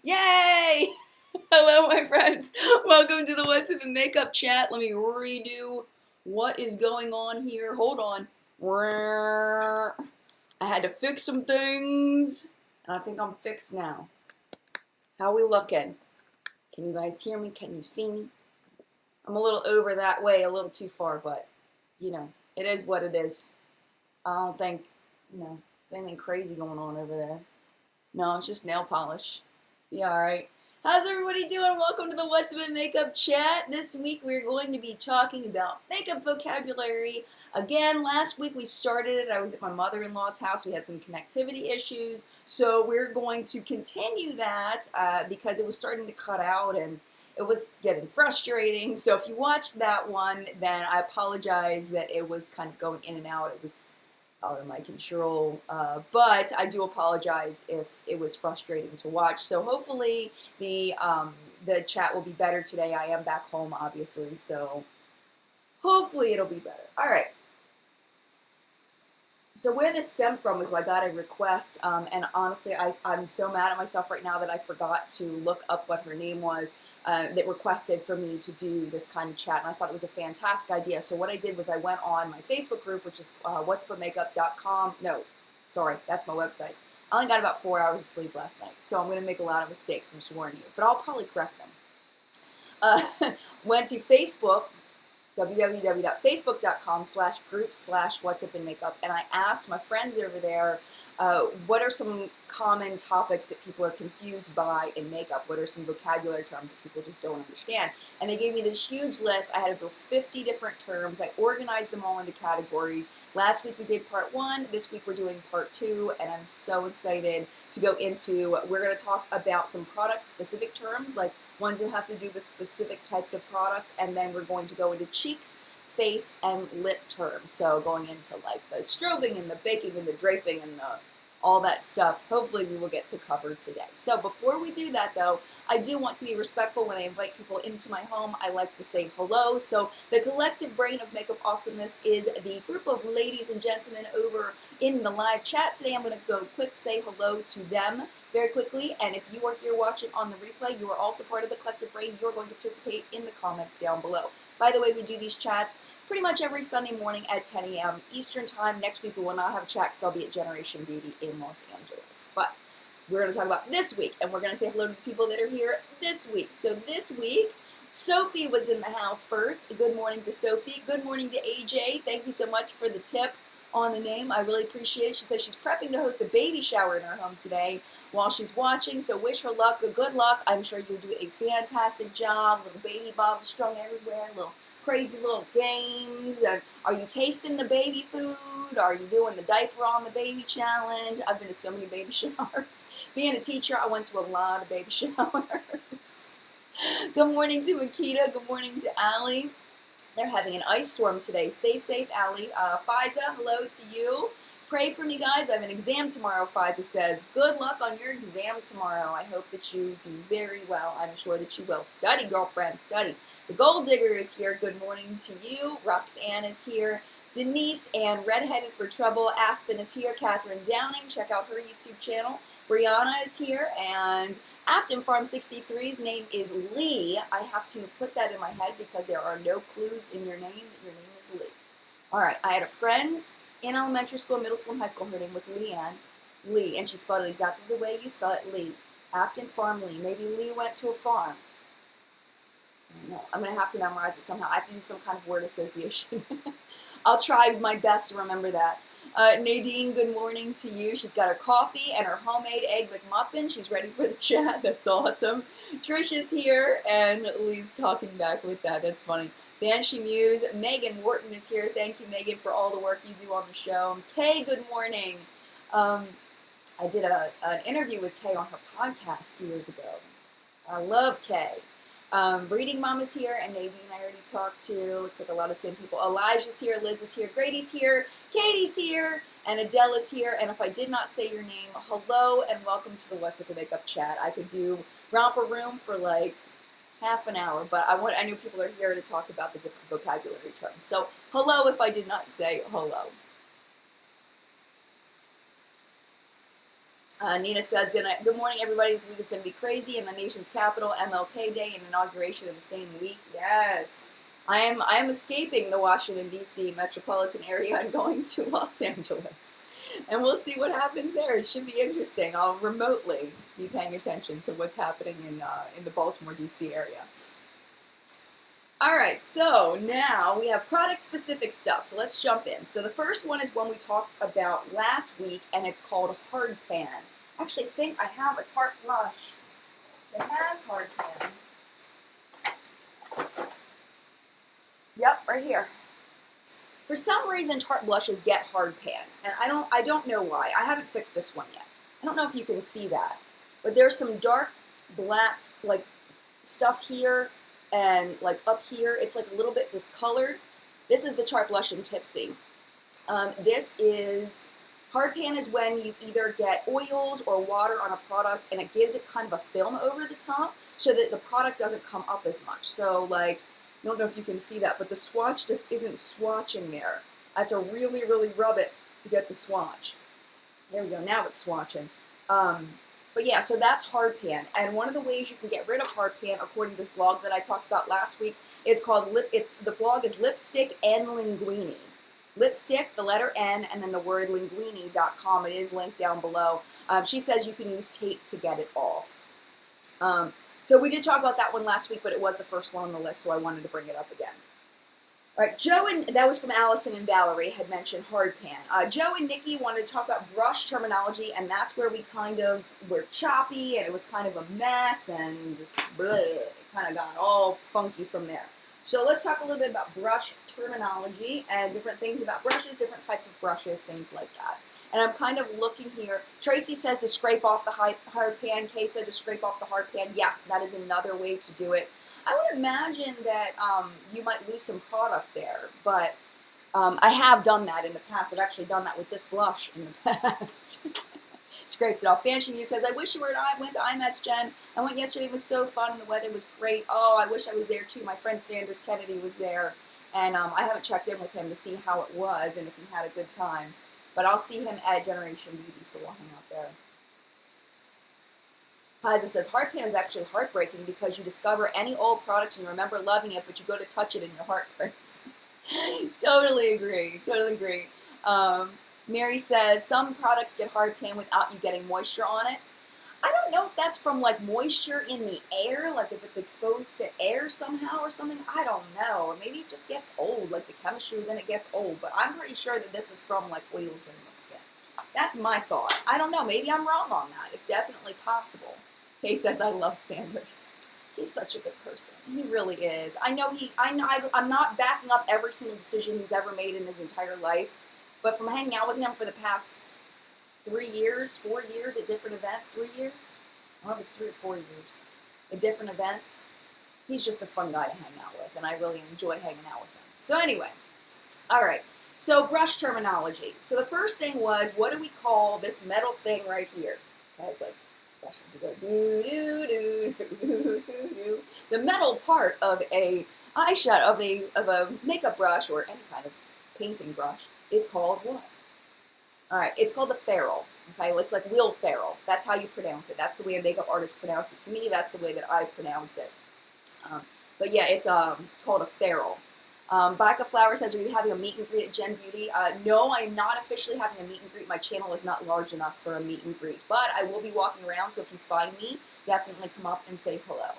Yay! Hello, my friends. Welcome to the What's in the Makeup chat. Let me redo what is going on here. Hold on. I had to fix some things, and I think I'm fixed now. How we looking? Can you guys hear me? Can you see me? I'm a little over that way, a little too far, but, it is what it is. I don't think, there's anything crazy going on over there. No, it's just nail polish. Be alright. How's everybody doing? Welcome to the What's Up in Makeup chat. This week we're going to be talking about makeup vocabulary. Again, last week we started it. I was at my mother-in-law's house. We had some connectivity issues. So we're going to continue that because it was starting to cut out and it was getting frustrating. So if you watched that one, then I apologize that it was kind of going in and out. It was out of my control, but I do apologize if it was frustrating to watch. So hopefully the chat will be better today. I am back home, obviously, so hopefully it'll be better. All right. So where this stemmed from was I got a request, and honestly, I'm so mad at myself right now that I forgot to look up what her name was that requested for me to do this kind of chat, and I thought it was a fantastic idea. So what I did was I went on my Facebook group, which is whatsupwithmakeup.com. No, sorry, that's my website. I only got about 4 hours of sleep last night, so I'm going to make a lot of mistakes, I'm just warning you, but I'll probably correct them. Went to Facebook, www.facebook.com/group/whatsupinmakeup, and I asked my friends over there what are some common topics that people are confused by in makeup, what are some vocabulary terms that people just don't understand, and they gave me this huge list. I had over 50 different terms. I organized them all into categories. Last week we did part 1, this week we're doing part 2, and I'm so excited to go into, we're going to talk about some product specific terms, like ones that have to do with specific types of products, and then we're going to go into cheeks, face, and lip terms. So going into like the strobing and the baking and the draping and all that stuff, hopefully we will get to cover today. So before we do that though, I do want to be respectful when I invite people into my home. I like to say hello. So the collective brain of makeup awesomeness is the group of ladies and gentlemen over in the live chat today. I'm going to go quick say hello to them very quickly, and if you are here watching on the replay, you are also part of the collective brain. You are going to participate in the comments down below. By the way, we do these chats pretty much every Sunday morning at 10 a.m. Eastern Time. Next week we will not have a chat because I'll be at Generation Beauty in Los Angeles. But we're going to talk about this week, and we're going to say hello to the people that are here this week. So this week, Sophie was in the house first. Good morning to Sophie. Good morning to AJ. Thank you so much for the tip on the name. I really appreciate it. She says she's prepping to host a baby shower in her home today while she's watching, so wish her luck. Good luck. I'm sure you'll do a fantastic job. Little baby bottles strung everywhere, little crazy little games. And are you tasting the baby food? Are you doing the diaper on the baby challenge? I've been to so many baby showers. Being a teacher, I went to a lot of baby showers. Good morning to Makita. Good morning to Allie. They're having an ice storm today. Stay safe, Allie. Fiza, hello to you. Pray for me, guys. I have an exam tomorrow, Fiza says. Good luck on your exam tomorrow. I hope that you do very well. I'm sure that you will. Study, girlfriend, study. The Gold Digger is here. Good morning to you. Roxanne is here. Denise and Redheaded for Trouble. Aspen is here. Catherine Downing. Check out her YouTube channel. Brianna is here. And Afton Farm 63's name is Lee. I have to put that in my head because there are no clues in your name that your name is Lee. All right, I had a friend in elementary school, middle school, and high school. Her name was Leanne Lee, and she spelled it exactly the way you spell it, Lee. Afton Farm Lee. Maybe Lee went to a farm. I don't know. I'm going to have to memorize it somehow. I have to do some kind of word association. I'll try my best to remember that. Nadine, good morning to you. She's got her coffee and her homemade egg McMuffin. She's ready for the chat. That's awesome. Trish is here, and Lee's talking back with that. That's funny. Banshee Muse. Megan Wharton is here. Thank you, Megan, for all the work you do on the show. Kay, good morning. I did an interview with Kay on her podcast years ago. I love Kay. Breeding Mom is here, and Nadine I already talked to. Looks like a lot of the same people. Elijah's here, Liz is here, Grady's here, Katie's here, and Adele is here. And if I did not say your name, hello and welcome to the What's Up in Makeup chat. I could do Romper Room for like half an hour, but I knew people are here to talk about the different vocabulary terms. So hello if I did not say hello. Nina says, good morning, everybody. This week is going to be crazy in the nation's capital, MLK Day and inauguration in the same week. Yes. I am escaping the Washington, D.C. metropolitan area and going to Los Angeles. And we'll see what happens there. It should be interesting. I'll remotely be paying attention to what's happening in the Baltimore, D.C. area. All right, so now we have product-specific stuff, so let's jump in. So the first one is one we talked about last week, and it's called Hard Pan. I actually think I have a Tarte blush that has Hard Pan. Yep, right here. For some reason, Tarte blushes get Hard Pan, and I don't know why. I haven't fixed this one yet. I don't know if you can see that, but there's some dark black like stuff here. And like up here, it's like a little bit discolored. This is the Tarte Blush in Tipsy. This is, Hard Pan is when you either get oils or water on a product and it gives it kind of a film over the top so that the product doesn't come up as much. So like, I don't know if you can see that, but the swatch just isn't swatching there. I have to really, really rub it to get the swatch. There we go, now it's swatching. But yeah, so that's Hard Pan, and one of the ways you can get rid of Hard Pan, according to this blog that I talked about last week, is called the blog is Lipstick and Linguini. Lipstick, the letter N, and then the word linguini.com. It is linked down below. She says you can use tape to get it off. So we did talk about that one last week, but it was the first one on the list, so I wanted to bring it up again. All right, Joe and, that was from Allison and Valerie, had mentioned Hard Pan. Joe and Nikki wanted to talk about brush terminology, and that's where we kind of were choppy, and it was kind of a mess, and just bleh, it kind of got all funky from there. So let's talk a little bit about brush terminology and different things about brushes, different types of brushes, things like that. And I'm kind of looking here. Tracy says to scrape off the hard pan. Kay said to scrape off the hard pan. Yes, that is another way to do it. I would imagine that you might lose some product there, but I have done that in the past. I've actually done that with this blush in the past. Scraped it off. Fancy says, I wish you went to IMAX, Jen. I went yesterday. It was so fun, and the weather was great. Oh, I wish I was there, too. My friend Sanders Kennedy was there, and I haven't checked in with him to see how it was and if he had a good time. But I'll see him at Generation Beauty, so we'll hang out there. Liza says, Hard Pan is actually heartbreaking because you discover any old product and you remember loving it, but you go to touch it and your heart breaks. Totally agree. Totally agree. Mary says, some products get Hard Pan without you getting moisture on it. I don't know if that's from like moisture in the air, like if it's exposed to air somehow or something. I don't know. Or maybe it just gets old, like the chemistry, then it gets old. But I'm pretty sure that this is from like oils in the skin. That's my thought. I don't know. Maybe I'm wrong on that. It's definitely possible. Kay says, I love Sanders. He's such a good person. He really is. I'm not backing up every single decision he's ever made in his entire life, but from hanging out with him for the past 3 years, 4 years at different events, 3 years? I don't know if it's 3 or 4 years. At different events, he's just a fun guy to hang out with, and I really enjoy hanging out with him. So anyway, all right. So brush terminology. So the first thing was, what do we call this metal thing right here? Okay, it's like, the metal part of a eyeshadow, of a makeup brush or any kind of painting brush is called what? All right, it's called the ferrule. Okay, it's like Will Ferrell. That's how you pronounce it. That's the way a makeup artist pronounced it. To me, that's the way that I pronounce it. But yeah, it's called a ferrule. Baka Flower says, are you having a meet and greet at Gen Beauty? No, I'm not officially having a meet and greet. My channel is not large enough for a meet and greet. But I will be walking around, so if you find me, definitely come up and say hello.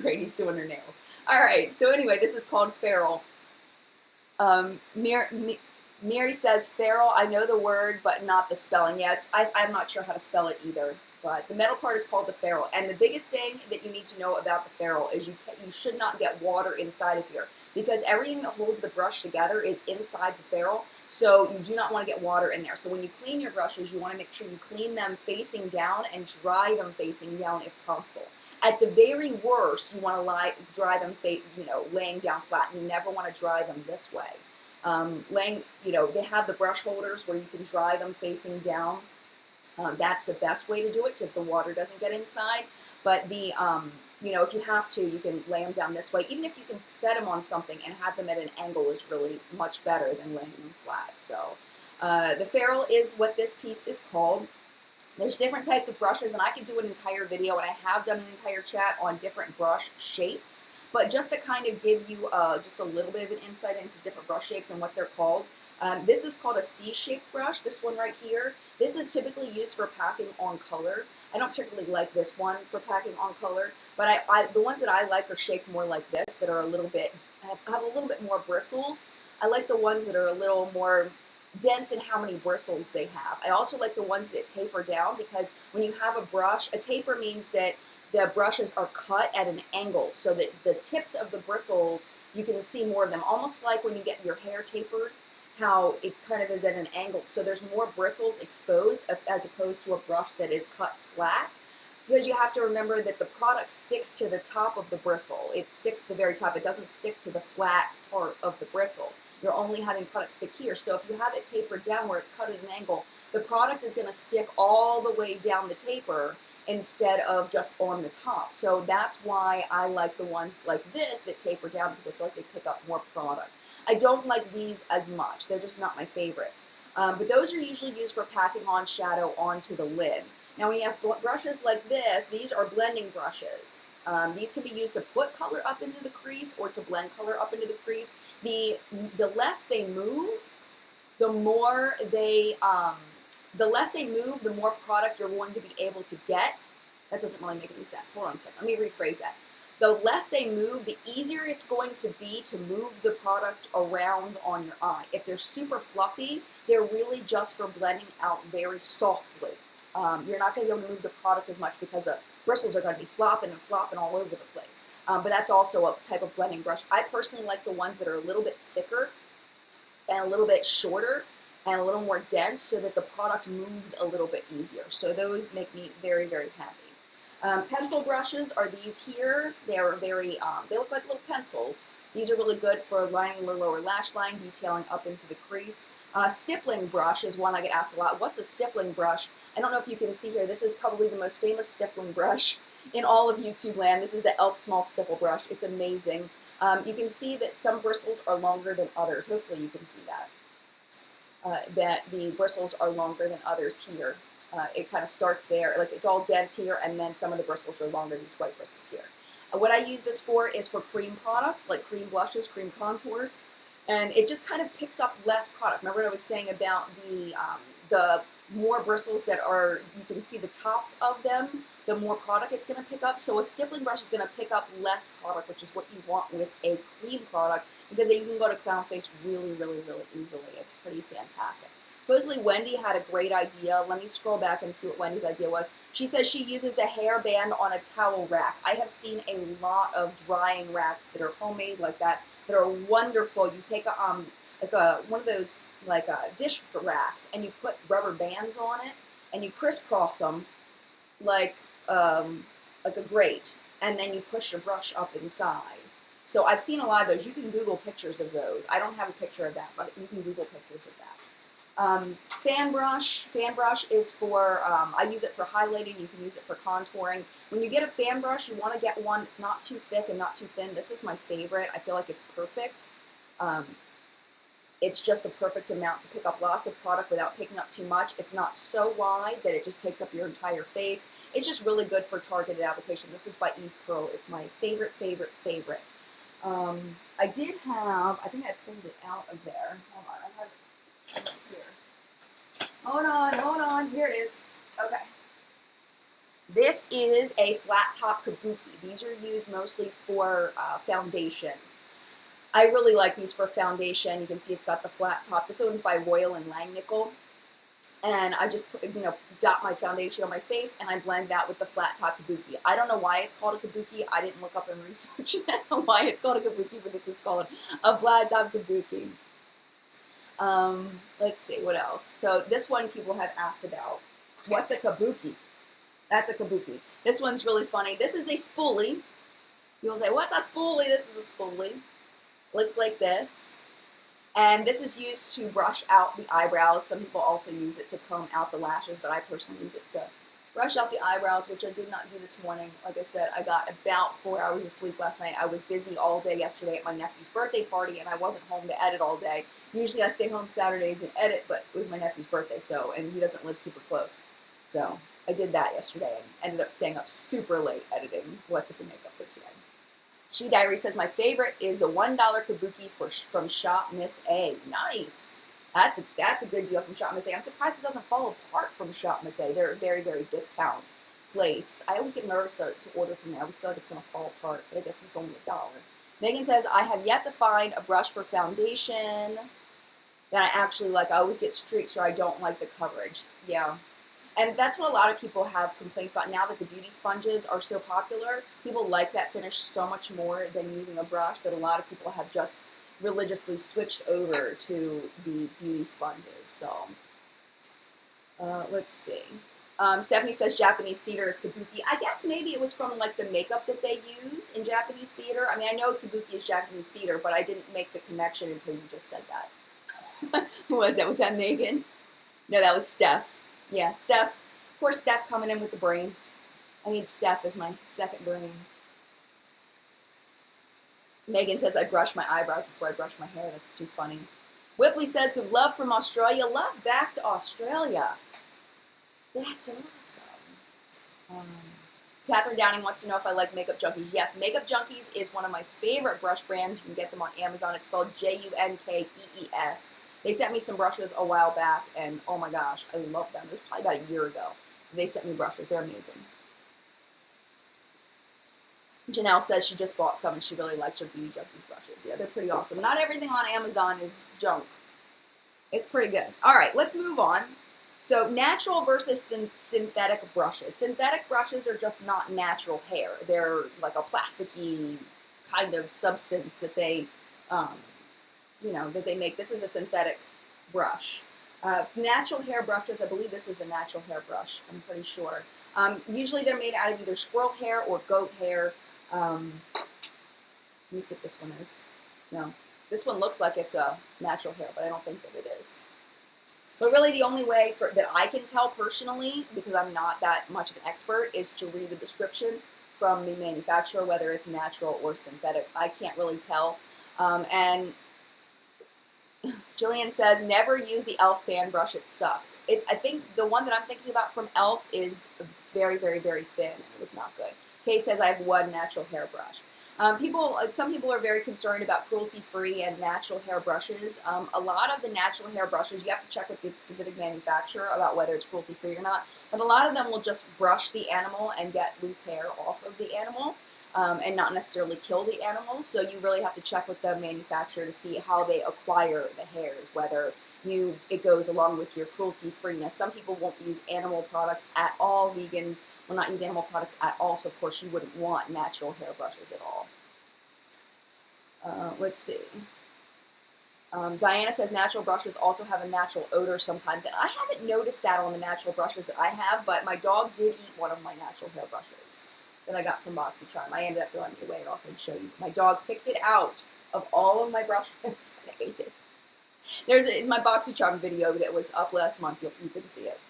Brady's doing her nails. All right, so anyway, this is called ferrule. Mary says, ferrule, I know the word, but not the spelling. Yeah, I'm not sure how to spell it either. But the metal part is called the ferrule. And the biggest thing that you need to know about the ferrule is you should not get water inside of here, because everything that holds the brush together is inside the ferrule. So you do not want to get water in there. So when you clean your brushes, you want to make sure you clean them facing down and dry them facing down if possible. At the very worst, you want to dry them laying down flat. You never want to dry them this way. They have the brush holders where you can dry them facing down. That's the best way to do it, so if the water doesn't get inside. But if you have to, you can lay them down this way. Even if you can set them on something and have them at an angle is really much better than laying them flat. So The ferrule is what this piece is called. There's different types of brushes, and I could do an entire video, and I have done an entire chat on different brush shapes. But just to kind of give you just a little bit of an insight into different brush shapes and what they're called, this is called a C-shaped brush, this one right here. This is typically used for packing on color. I don't particularly like this one for packing on color, but the ones that I like are shaped more like this, that are a little bit, have a little bit more bristles. I like the ones that are a little more dense in how many bristles they have. I also like the ones that taper down, because when you have a brush, a taper means that the brushes are cut at an angle so that the tips of the bristles, you can see more of them, almost like when you get your hair tapered, how it kind of is at an angle. So there's more bristles exposed as opposed to a brush that is cut flat, because you have to remember that the product sticks to the top of the bristle. It sticks to the very top. It doesn't stick to the flat part of the bristle. You're only having product stick here. So if you have it tapered down where it's cut at an angle, the product is going to stick all the way down the taper instead of just on the top. So that's why I like the ones like this that taper down, because I feel like they pick up more product. I don't like these as much. They're just not my favorites. But those are usually used for packing on shadow onto the lid. Now when you have brushes like this, these are blending brushes. These can be used to put color up into the crease or to blend color up into the crease. The less they move, the more the more product you're going to be able to get. That doesn't really make any sense. Hold on a second. Let me rephrase that. The less they move, the easier it's going to be to move the product around on your eye. If they're super fluffy, they're really just for blending out very softly. You're not going to be able to move the product as much because the bristles are going to be flopping and flopping all over the place. But that's also a type of blending brush. I personally like the ones that are a little bit thicker and a little bit shorter and a little more dense, so that the product moves a little bit easier. So those make me very, very happy. Pencil brushes are these here. They are very, they look like little pencils. These are really good for lining the lower lash line, detailing up into the crease. Stippling brush is one I get asked a lot. What's a stippling brush? I don't know if you can see here. This is probably the most famous stippling brush in all of YouTube land. This is the e.l.f. Small Stipple Brush. It's amazing. You can see that some bristles are longer than others. Hopefully you can see that. That the bristles are longer than others here. It kind of starts there, like it's all dense here, and then some of the bristles are longer, these white bristles here. What I use this for is for cream products, like cream blushes, cream contours, and it just kind of picks up less product. Remember what I was saying about the more bristles that are, you can see the tops of them, the more product it's going to pick up. So a stippling brush is going to pick up less product, which is what you want with a cream product, because you can go to clown face really, really, really easily. It's pretty fantastic. Supposedly Wendy had a great idea. Let me scroll back and see what Wendy's idea was. She says she uses a hairband on a towel rack. I have seen a lot of drying racks that are homemade like that are wonderful. You take one of those like dish racks, and you put rubber bands on it, and you crisscross them like a grate, and then you push your brush up inside. So I've seen a lot of those. You can Google pictures of those. I don't have a picture of that, but you can Google pictures of that. Fan brush is for, I use it for highlighting, you can use it for contouring. When you get a fan brush, you want to get one that's not too thick and not too thin. This is my favorite. I feel like it's perfect. It's just the perfect amount to pick up lots of product without picking up too much. It's not so wide that it just takes up your entire face. It's just really good for targeted application. This is by Eve Pearl. It's my favorite, favorite, favorite. I did have, I think I pulled it out of there. Hold on, I have it here. Hold on, here it is. Okay. This is a flat top kabuki. These are used mostly for foundation. I really like these for foundation. You can see it's got the flat top. This one's by Royal and Langnickel. And I just dot my foundation on my face, and I blend that with the flat top kabuki. I don't know why it's called a kabuki. I didn't look up and research why it's called a kabuki, but this is called a flat top kabuki. Let's see, what else? So this one people have asked about. What's a kabuki? That's a kabuki. This one's really funny. This is a spoolie. People say, what's a spoolie? This is a spoolie. Looks like this. And this is used to brush out the eyebrows. Some people also use it to comb out the lashes, but I personally use it to Brush out the eyebrows, which I did not do this morning. Like I said, I got about 4 hours of sleep last night. I was busy all day yesterday at my nephew's birthday party, and I wasn't home to edit all day. Usually I stay home Saturdays and edit, but it was my nephew's birthday, and he doesn't live super close. So I did that yesterday and ended up staying up super late editing What's Up in Makeup for today. She Diary says, my favorite is the $1 kabuki from Shop Miss A. Nice. That's a good deal from Shop Miss A. I'm surprised it doesn't fall apart from Shop Miss A. They're a very, very discount place. I always get nervous to order from there. I always feel like it's going to fall apart, but I guess it's only $1. Megan says, I have yet to find a brush for foundation that I actually like. I always get streaks or I don't like the coverage. Yeah. And that's what a lot of people have complaints about now that the beauty sponges are so popular. People like that finish so much more than using a brush that a lot of people have just religiously switched over to the beauty sponges. So, let's see. Stephanie says Japanese theater is kabuki. I guess maybe it was from like the makeup that they use in Japanese theater. I mean, I know kabuki is Japanese theater, but I didn't make the connection until you just said that. Who was that? Was that Megan? No, that was Steph. Yeah, Steph. Poor Steph coming in with the brains. I need Steph as my second brain. Megan says, I brush my eyebrows before I brush my hair. That's too funny. Whipley says, good love from Australia. Love back to Australia. That's awesome. Catherine Downing wants to know if I like Makeup Junkies. Yes, Makeup Junkies is one of my favorite brush brands. You can get them on Amazon. It's spelled Junkees. They sent me some brushes a while back, and oh my gosh, I love them. It was probably about a year ago. They sent me brushes. They're amazing. Janelle says she just bought some, and she really likes her Beauty Junkies brushes. Yeah, they're pretty awesome. Not everything on Amazon is junk. It's pretty good. All right, let's move on. So natural versus synthetic brushes. Synthetic brushes are just not natural hair. They're like a plasticky kind of substance that they that they make. This is a synthetic brush. Natural hair brushes, I believe this is a natural hair brush, I'm pretty sure. Usually they're made out of either squirrel hair or goat hair. Let me see if this one is. No, this one looks like it's a natural hair, but I don't think that it is. But really the only way that I can tell personally, because I'm not that much of an expert, is to read the description from the manufacturer, whether it's natural or synthetic. I can't really tell. And Jillian says, never use the e.l.f. fan brush, it sucks. I think the one that I'm thinking about from e.l.f. is very, very, very thin, and it was not good. Kay says, I have one natural hair brush. Some people are very concerned about cruelty-free and natural hair brushes. A lot of the natural hair brushes, you have to check with the specific manufacturer about whether it's cruelty-free or not, but a lot of them will just brush the animal and get loose hair off of the animal. And not necessarily kill the animal, so you really have to check with the manufacturer to see how they acquire the hairs, whether it goes along with your cruelty-freeness. Some people won't use animal products at all. Vegans will not use animal products at all, so of course you wouldn't want natural hair brushes at all. Let's see. Diana says natural brushes also have a natural odor sometimes, and I haven't noticed that on the natural brushes that I have, but my dog did eat one of my natural hair brushes that I got from BoxyCharm. I ended up throwing it away. I'll also show you. My dog picked it out of all of my brushes and ate it. There's my BoxyCharm video that was up last month. You can see it.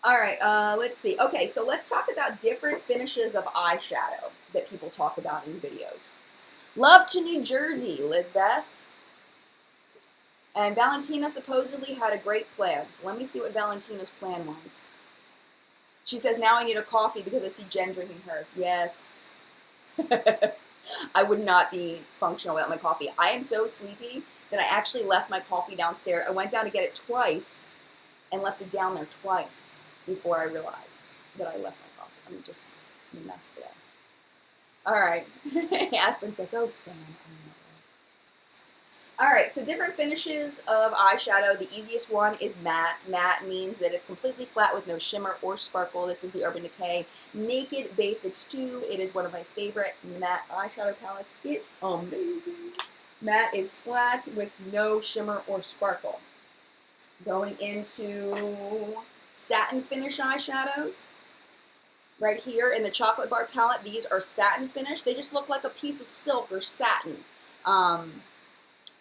All right, let's see. Okay, so let's talk about different finishes of eyeshadow that people talk about in videos. Love to New Jersey, Lizbeth. And Valentina supposedly had a great plan. So let me see what Valentina's plan was. She says, now I need a coffee because I see Jen drinking hers. Yes. I would not be functional without my coffee. I am so sleepy that I actually left my coffee downstairs. I went down to get it twice and left it down there twice before I realized that I left my coffee. I'm just a mess today. All right. Aspen says, oh, Sam. All right, so different finishes of eyeshadow. The easiest one is matte. Matte means that it's completely flat with no shimmer or sparkle. This is the Urban Decay Naked Basics 2. It is one of my favorite matte eyeshadow palettes. It's amazing. Matte is flat with no shimmer or sparkle. Going into satin finish eyeshadows. Right here in the Chocolate Bar palette, these are satin finish. They just look like a piece of silk or satin.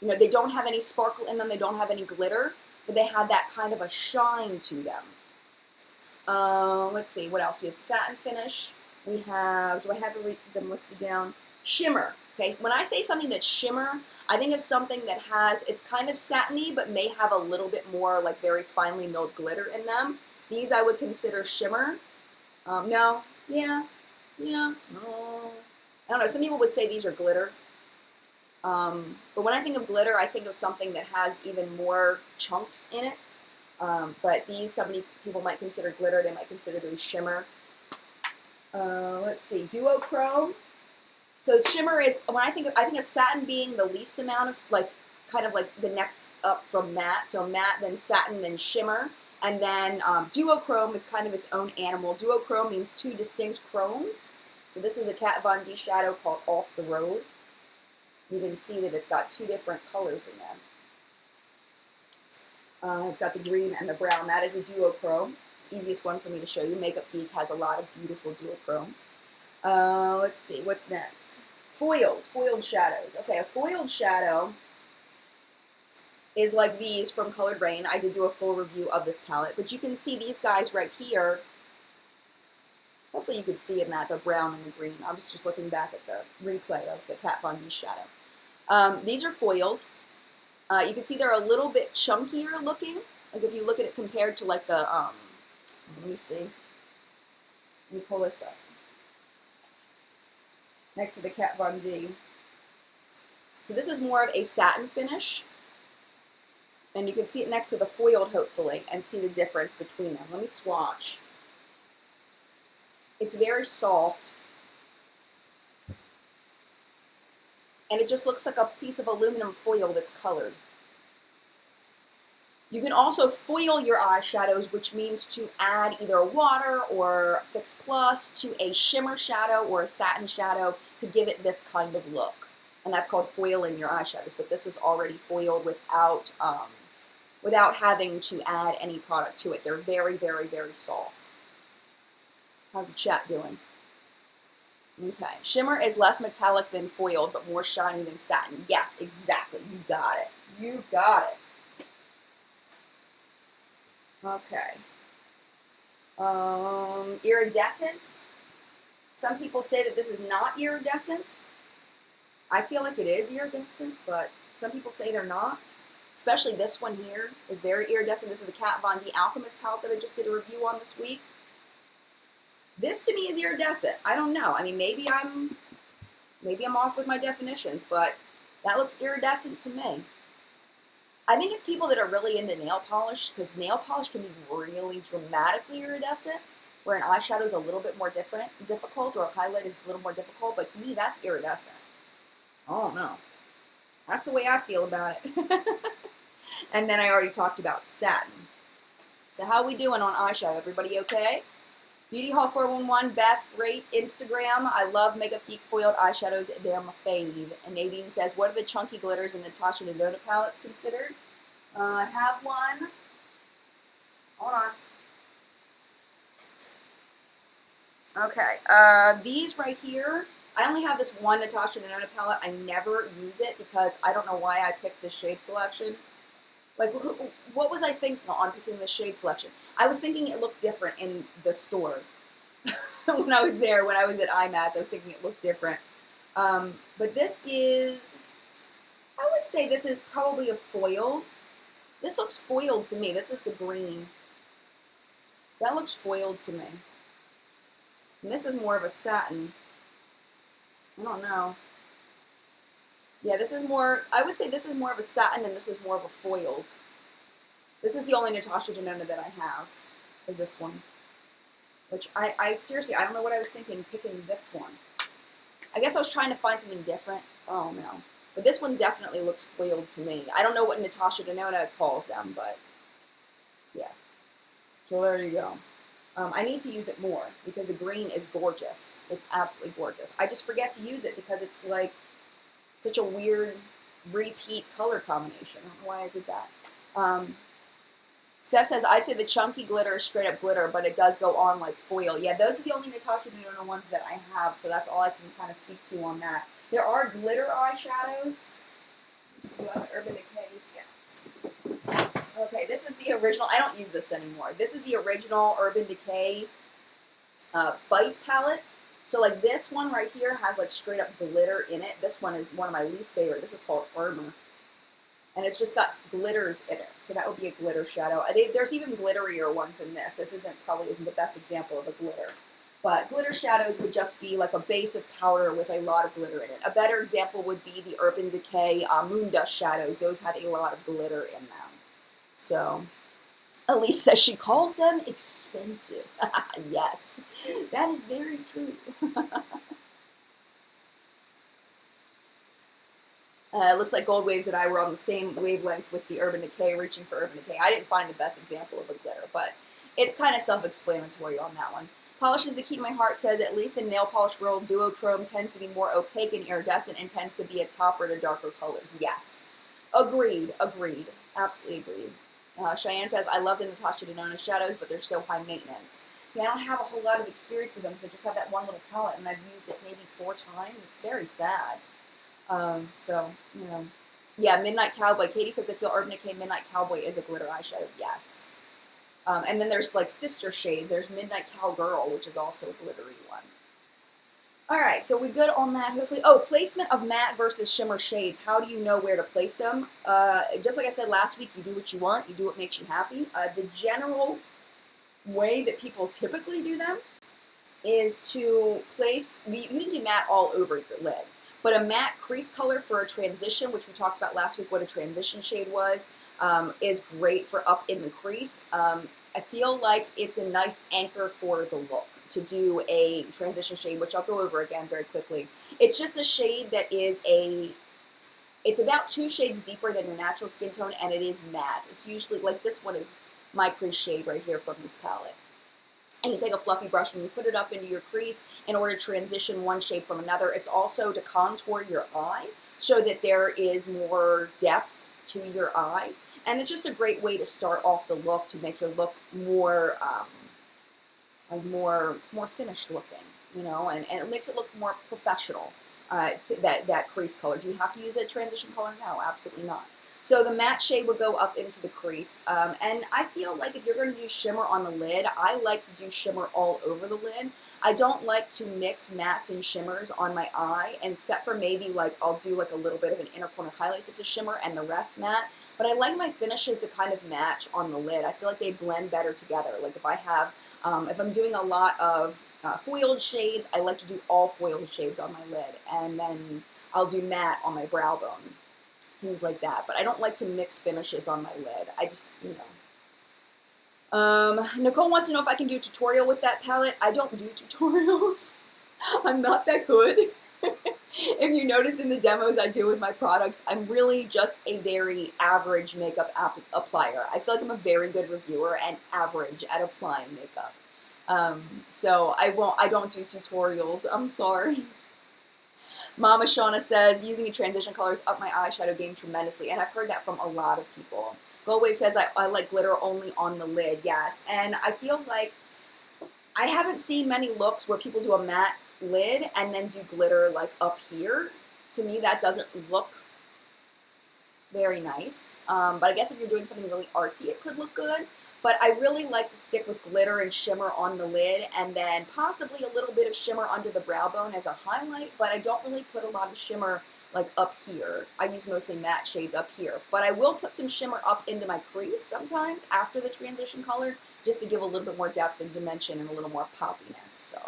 You know, they don't have any sparkle in them, they don't have any glitter, but they have that kind of a shine to them. Let's see, what else? We have satin finish. We have, do I have them listed down? Shimmer. Okay, when I say something that's shimmer, I think of something that has, it's kind of satiny, but may have a little bit more like very finely milled glitter in them. These I would consider shimmer. No, yeah, no. I don't know, some people would say these are glitter. But when I think of glitter, I think of something that has even more chunks in it. But these, some people might consider glitter, they might consider those shimmer. Let's see, duochrome. So shimmer is, when I think of satin being the least amount of, like, kind of like the next up from matte. So matte, then satin, then shimmer. And then duochrome is kind of its own animal. Duochrome means two distinct chromes. So this is a Kat Von D shadow called Off the Road. You can see that it's got two different colors in there. It's got the green and the brown. That is a duochrome. It's the easiest one for me to show you. Makeup Geek has a lot of beautiful duochromes. Let's see, what's next? Foiled shadows. Okay, a foiled shadow is like these from Colored Rain. I did do a full review of this palette, but you can see these guys right here. Hopefully you could see in that, the brown and the green. I was just looking back at the replay of the Kat Von D shadow. These are foiled. You can see they're a little bit chunkier looking. Like if you look at it compared to like the, let me see. Let me pull this up. Next to the Kat Von D. So this is more of a satin finish. And you can see it next to the foiled, hopefully, and see the difference between them. Let me swatch. It's very soft. And it just looks like a piece of aluminum foil that's colored. You can also foil your eyeshadows, which means to add either water or Fix Plus to a shimmer shadow or a satin shadow to give it this kind of look. And that's called foiling your eyeshadows, but this is already foiled without having to add any product to it. They're very, very, very soft. How's the chat doing? Okay. Shimmer is less metallic than foiled, but more shiny than satin. Yes, exactly. You got it. You got it. Okay. Iridescent. Some people say that this is not iridescent. I feel like it is iridescent, but some people say they're not. Especially this one here is very iridescent. This is the Kat Von D Alchemist palette that I just did a review on this week. This to me is iridescent. I don't know. I mean, maybe I'm off with my definitions, but that looks iridescent to me. I think it's people that are really into nail polish, because nail polish can be really dramatically iridescent, where an eyeshadow is a little bit more difficult, or a highlight is a little more difficult, but to me that's iridescent. Oh no. That's the way I feel about it. And then I already talked about satin. So how are we doing on eyeshadow? Everybody okay? Beauty Hall 411, Beth, great Instagram. I love Makeup Geek foiled eyeshadows. They're my fave. And Nadine says, what are the chunky glitters in the Natasha Denona palettes considered? I have one. Hold on. Okay. These right here, I only have this one Natasha Denona palette. I never use it because I don't know why I picked this shade selection. Like, what was I thinking on picking this shade selection? I was thinking it looked different in the store. When I was there, when I was at IMATS, I was thinking it looked different. But this is, I would say this is probably a foiled. This looks foiled to me. This is the green. That looks foiled to me. And this is more of a satin. I don't know. Yeah, this is more, I would say this is more of a satin and this is more of a foiled. This is the only Natasha Denona that I have, is this one. Which I seriously, I don't know what I was thinking picking this one. I guess I was trying to find something different. Oh no. But this one definitely looks foiled to me. I don't know what Natasha Denona calls them, but yeah. So there you go. I need to use it more because the green is gorgeous. It's absolutely gorgeous. I just forget to use it because it's like such a weird repeat color combination. I don't know why I did that. Steph says, I'd say the chunky glitter is straight up glitter, but it does go on like foil. Yeah, those are the only Natasha Denona ones that I have, so that's all I can kind of speak to on that. There are glitter eyeshadows. Let's see what Urban Decay's. Yeah. Okay, this is the original. I don't use this anymore. This is the original Urban Decay Vice palette. So like this one right here has like straight up glitter in it. This one is one of my least favorite. This is called Armor. And it's just got glitters in it. So that would be a glitter shadow. There's even glitterier ones than this. This probably isn't the best example of a glitter. But glitter shadows would just be like a base of powder with a lot of glitter in it. A better example would be the Urban Decay Moon Dust shadows. Those have a lot of glitter in them. So, Elise says she calls them expensive. Yes, that is very true. It looks like Gold Waves and I were on the same wavelength with the Urban Decay, reaching for Urban Decay. I didn't find the best example of a glitter, but it's kind of self-explanatory on that one. Polishes that keep my heart says, at least in nail polish world, duochrome tends to be more opaque and iridescent and tends to be a topper to darker colors. Yes. Agreed. Absolutely agreed. Cheyenne says, I love the Natasha Denona shadows, but they're so high maintenance. See, I don't have a whole lot of experience with them because I just have that one little palette and I've used it maybe 4 times. It's very sad. So, you know. Yeah, Midnight Cowboy. Katie says, I feel Urban Decay Midnight Cowboy is a glitter eyeshadow. Yes. And then there's like sister shades. There's Midnight Cowgirl, which is also a glittery one. All right, so we good on that, hopefully. Oh, placement of matte versus shimmer shades. How do you know where to place them? Just like I said last week, you do what you want. You do what makes you happy. The general way that people typically do them is to place, you can do matte all over your lid. But a matte crease color for a transition, which we talked about last week, what a transition shade was, is great for up in the crease. I feel like it's a nice anchor for the look to do a transition shade, which I'll go over again very quickly. It's just a shade that is it's about 2 shades deeper than your natural skin tone, and it is matte. It's usually, like this one is my crease shade right here from this palette. And you take a fluffy brush and you put it up into your crease in order to transition one shade from another. It's also to contour your eye so that there is more depth to your eye. And it's just a great way to start off the look to make your look more more finished looking, you know, and it makes it look more professional, that crease color. Do you have to use a transition color? No, absolutely not. So the matte shade would go up into the crease, and I feel like if you're going to do shimmer on the lid, I like to do shimmer all over the lid. I don't like to mix mattes and shimmers on my eye, and except for maybe like I'll do like a little bit of an inner corner highlight that's a shimmer and the rest matte, but I like my finishes to kind of match on the lid. I feel like they blend better together. Like if I have, if I'm doing a lot of foiled shades, I like to do all foiled shades on my lid, and then I'll do matte on my brow bone. Things like that, but I don't like to mix finishes on my lid. I just, you know. Nicole wants to know if I can do a tutorial with that palette. I don't do tutorials. I'm not that good. If you notice in the demos I do with my products, I'm really just a very average makeup applier. I feel like I'm a very good reviewer and average at applying makeup. So I don't do tutorials. I'm sorry. Mama Shauna says, using a transition colors up my eyeshadow game tremendously. And I've heard that from a lot of people. Goldwave says, I like glitter only on the lid. Yes. And I feel like I haven't seen many looks where people do a matte lid and then do glitter like up here. To me, that doesn't look very nice. But I guess if you're doing something really artsy, it could look good. But I really like to stick with glitter and shimmer on the lid and then possibly a little bit of shimmer under the brow bone as a highlight, but I don't really put a lot of shimmer like up here. I use mostly matte shades up here, but I will put some shimmer up into my crease sometimes after the transition color just to give a little bit more depth and dimension and a little more poppiness. So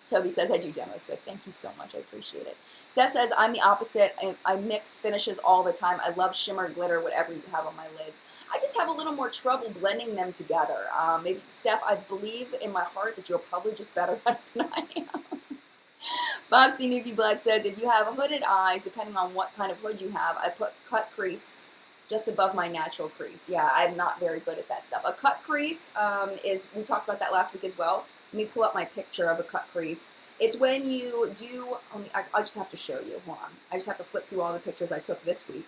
Toby says, I do demos. Good. Thank you so much. I appreciate it. Steph says, I'm the opposite. I mix finishes all the time. I love shimmer, glitter, whatever you have on my lids. I just have a little more trouble blending them together. Maybe, Steph, I believe in my heart that you're probably just better at it than I am. Foxy Newbie Black says, if you have hooded eyes, depending on what kind of hood you have, I put cut crease just above my natural crease. Yeah, I'm not very good at that stuff. A cut crease is, we talked about that last week as well. Let me pull up my picture of a cut crease. It's when you do, I just have to show you, hold on. I just have to flip through all the pictures I took this week.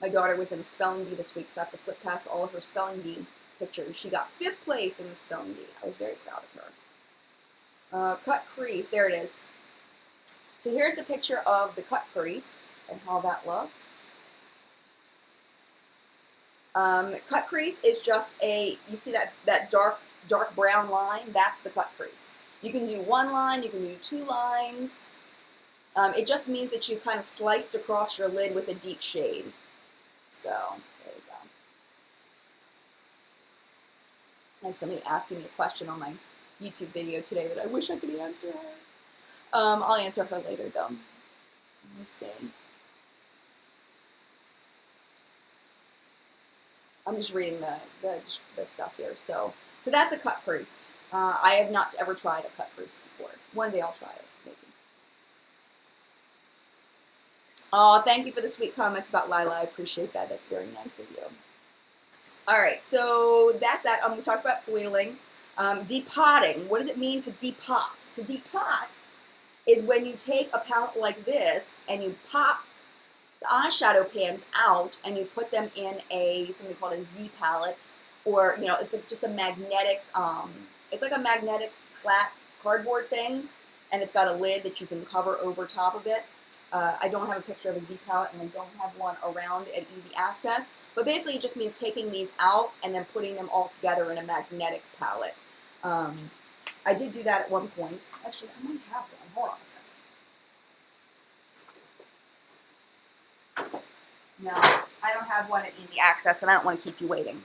My daughter was in a spelling bee this week, so I have to flip past all of her spelling bee pictures. She got 5th place in the spelling bee. I was very proud of her. Cut crease, there it is. So here's the picture of the cut crease and how that looks. Cut crease is just you see that dark brown line? That's the cut crease. You can do one line, you can do two lines. It just means that you've kind of sliced across your lid with a deep shade. So, there you go. I have somebody asking me a question on my YouTube video today that I wish I could answer her. I'll answer her later though. Let's see. I'm just reading the stuff here. So that's a cut crease. I have not ever tried a cut crease before. One day I'll try it, maybe. Oh, thank you for the sweet comments about Lila. I appreciate that. That's very nice of you. All right, so that's that. I'm going to talk about foiling. Depotting. What does it mean to depot? To depot is when you take a palette like this and you pop the eyeshadow pans out and you put them in something called a Z palette, or it's just a magnetic. It's like a magnetic flat cardboard thing, and it's got a lid that you can cover over top of it. I don't have a picture of a Z palette, and I don't have one around at easy access. But basically, it just means taking these out and then putting them all together in a magnetic palette. I did do that at one point. Actually, I might have one. Hold on a second. No, I don't have one at easy access, and I don't want to keep you waiting.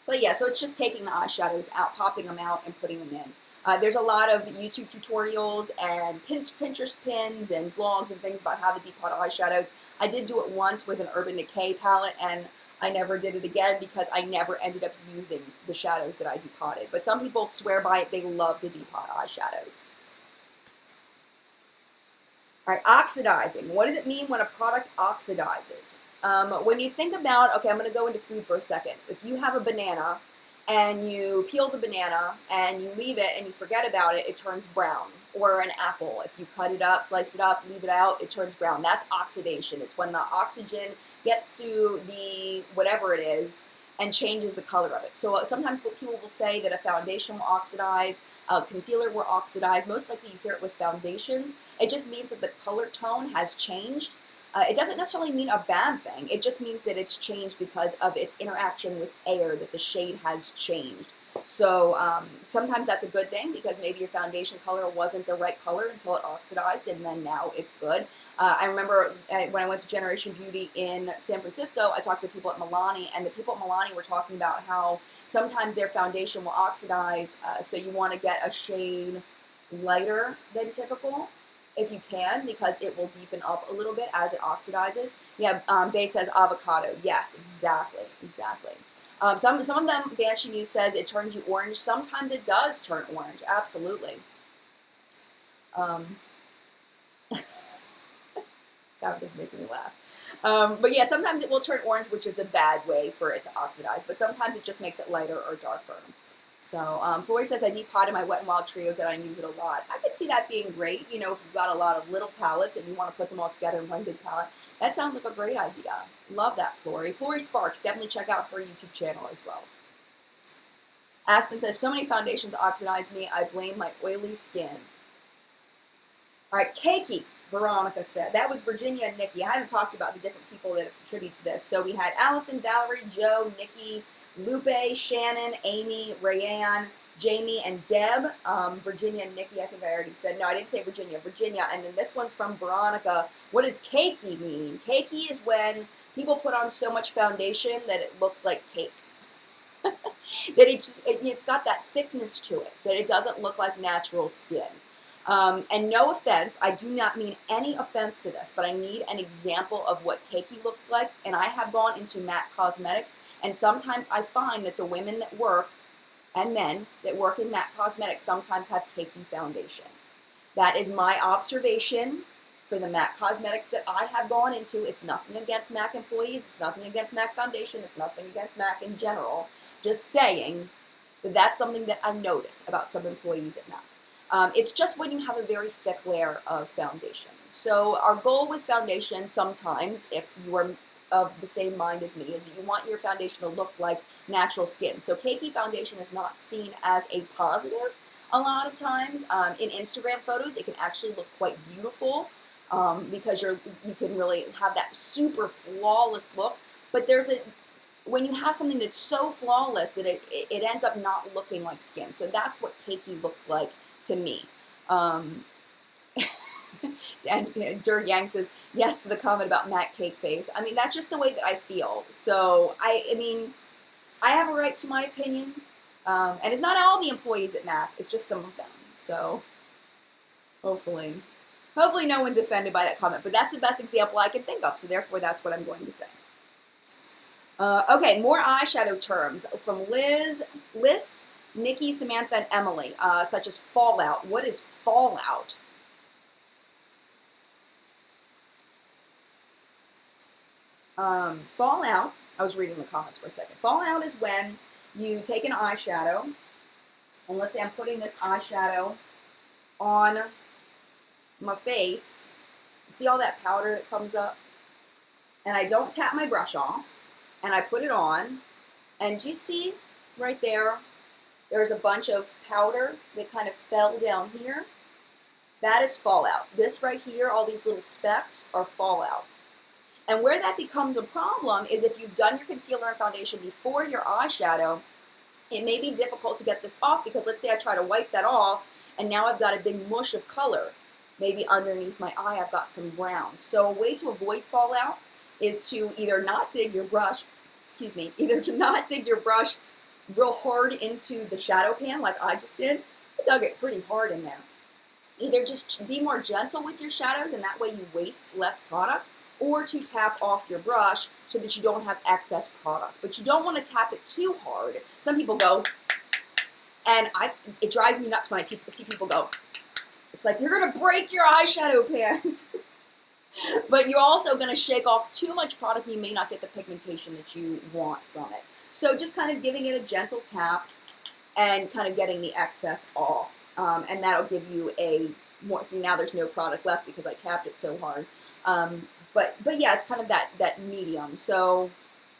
But yeah, so it's just taking the eyeshadows out, popping them out, and putting them in. There's a lot of YouTube tutorials and Pinterest pins and blogs and things about how to depot eyeshadows. I did do it once with an Urban Decay palette, and I never did it again because I never ended up using the shadows that I depotted. But some people swear by it. They love to depot eyeshadows. All right, oxidizing. What does it mean when a product oxidizes? When you think about, okay, I'm going to go into food for a second. If you have a banana and you peel the banana and you leave it and you forget about it, it turns brown. Or an apple, if you cut it up, slice it up, leave it out, it turns brown. That's oxidation. It's when the oxygen gets to the whatever it is and changes the color of it. So sometimes people will say that a foundation will oxidize, a concealer will oxidize. Most likely you hear it with foundations. It just means that the color tone has changed. It doesn't necessarily mean a bad thing. It just means that it's changed because of its interaction with air, that the shade has changed. So sometimes that's a good thing because maybe your foundation color wasn't the right color until it oxidized, and then now it's good. I remember when I went to Generation Beauty in San Francisco, I talked to people at Milani, and the people at Milani were talking about how sometimes their foundation will oxidize, so you want to get a shade lighter than typical if you can, because it will deepen up a little bit as it oxidizes. Yeah, Bay says avocado. Yes, exactly. Some of them, Banshee News says it turns you orange. Sometimes it does turn orange, absolutely. That does make me laugh. But yeah, sometimes it will turn orange, which is a bad way for it to oxidize. But sometimes it just makes it lighter or darker. So Flory says, I depotted my Wet n Wild trios and I use it a lot. I could see that being great. If you've got a lot of little palettes and you want to put them all together in one big palette, that sounds like a great idea. Love that, Flory. Flory Sparks, definitely check out her YouTube channel as well. Aspen says, so many foundations oxidize me. I blame my oily skin. All right, Cakey, Veronica said. That was Virginia and Nikki. I haven't talked about the different people that have contributed to this. So we had Allison, Valerie, Joe, Nikki, Lupe, Shannon, Amy, Rayanne, Jamie, and Deb. Virginia and Nikki, I think I already said. No, I didn't say Virginia. Virginia, and then this one's from Veronica. What does cakey mean? Cakey is when people put on so much foundation that it looks like cake. That it's got that thickness to it, that it doesn't look like natural skin. And no offense, I do not mean any offense to this, but I need an example of what cakey looks like. And I have gone into MAC Cosmetics, and sometimes I find that the women that work, and men that work in MAC Cosmetics, sometimes have cakey foundation. That is my observation for the MAC Cosmetics that I have gone into. It's nothing against MAC employees, it's nothing against MAC Foundation, it's nothing against MAC in general. Just saying that that's something that I notice about some employees at MAC. It's just when you have a very thick layer of foundation. So our goal with foundation sometimes, if you are of the same mind as me, is that you want your foundation to look like natural skin. So cakey foundation is not seen as a positive a lot of times. In Instagram photos, it can actually look quite beautiful because you can really have that super flawless look. But there's when you have something that's so flawless that it ends up not looking like skin. So that's what cakey looks like to me. And Dirk Yang says, yes to the comment about matte cake face. I mean, that's just the way that I feel. So, I mean, I have a right to my opinion. And it's not all the employees at MAC, it's just some of them. So, hopefully no one's offended by that comment. But that's the best example I can think of, so therefore that's what I'm going to say. Okay, more eyeshadow terms from Liz, Nikki, Samantha, and Emily, such as fallout. What is fallout? Fallout, I was reading the comments for a second. Fallout is when you take an eyeshadow, and let's say I'm putting this eyeshadow on my face. See all that powder that comes up? And I don't tap my brush off, and I put it on, and you see right there, there's a bunch of powder that kind of fell down here. That is fallout. This right here, all these little specks, are fallout. And where that becomes a problem is if you've done your concealer and foundation before your eyeshadow, it may be difficult to get this off because let's say I try to wipe that off and now I've got a big mush of color. Maybe underneath my eye I've got some brown. So a way to avoid fallout is to either not dig your brush, either to not dig your brush real hard into the shadow pan like I just did. I dug it pretty hard in there. Either just be more gentle with your shadows and that way you waste less product, or to tap off your brush so that you don't have excess product. But you don't want to tap it too hard. Some people go, and it drives me nuts when I see people go, it's like, you're going to break your eyeshadow pan. But you're also going to shake off too much product and you may not get the pigmentation that you want from it. So just kind of giving it a gentle tap and kind of getting the excess off. And that'll give you a more, see now there's no product left because I tapped it so hard. But yeah, it's kind of that medium. So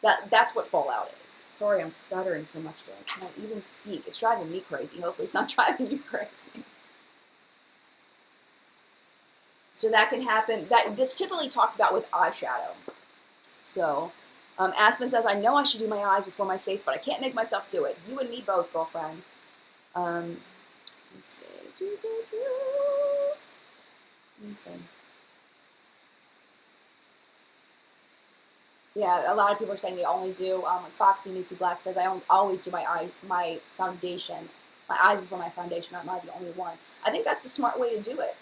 that's what fallout is. Sorry, I'm stuttering so much today. I can't even speak. It's driving me crazy. Hopefully it's not driving you crazy. So that can happen. That's typically talked about with eyeshadow. So Aspen says, I know I should do my eyes before my face, but I can't make myself do it. You and me both, girlfriend. Let's see. Let me see. Yeah, a lot of people are saying they only do, like Foxy Newfie Black says, I always do my foundation, my eyes before my foundation. I'm not the only one. I think that's the smart way to do it.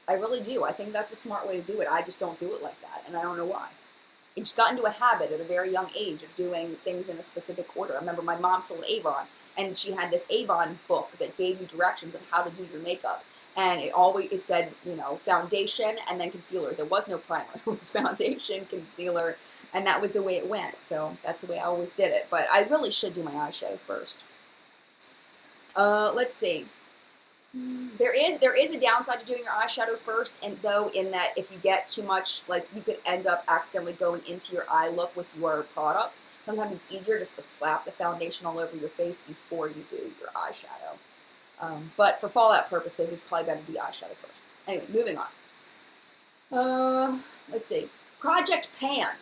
I really do. I think that's a smart way to do it. I just don't do it like that, and I don't know why. I just got into a habit at a very young age of doing things in a specific order. I remember my mom sold Avon, and she had this Avon book that gave you directions on how to do your makeup. And it said, you know, foundation and then concealer. There was no primer. It was foundation, concealer, and that was the way it went. So that's the way I always did it. But I really should do my eyeshadow first. Let's see. There is a downside to doing your eyeshadow first, and though in that if you get too much, like you could end up accidentally going into your eye look with your products. Sometimes it's easier just to slap the foundation all over your face before you do your eyeshadow. But for fallout purposes, it's probably better to do eyeshadow first. Anyway, moving on. Let's see. Project Pan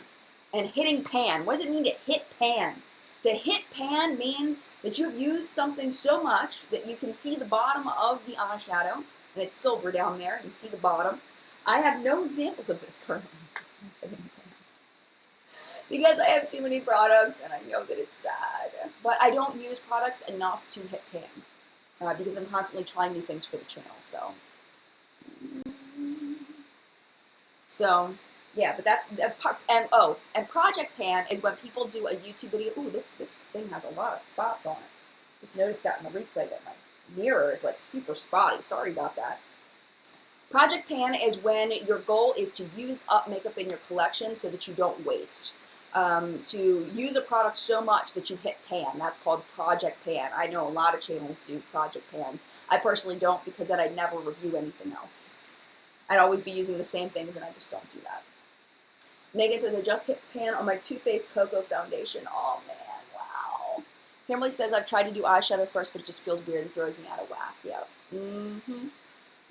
and hitting pan. What does it mean to hit pan? To hit pan means that you've used something so much that you can see the bottom of the eyeshadow, and it's silver down there, and you see the bottom. I have no examples of this currently. Because I have too many products, and I know that it's sad. But I don't use products enough to hit pan. Because I'm constantly trying new things for the channel, so yeah, but that's, and Project Pan is when people do a YouTube video. Ooh, this thing has a lot of spots on it. Just noticed that in the replay that my mirror is like super spotty. Sorry about that. Project Pan is when your goal is to use up makeup in your collection so that you don't waste. To use a product so much that you hit pan. That's called Project Pan. I know a lot of channels do Project Pans. I personally don't because then I'd never review anything else. I'd always be using the same things and I just don't do that. Megan says, I just hit pan on my Too Faced Cocoa Foundation. Oh man, wow. Kimberly says, I've tried to do eyeshadow first, but it just feels weird and throws me out of whack. Yep.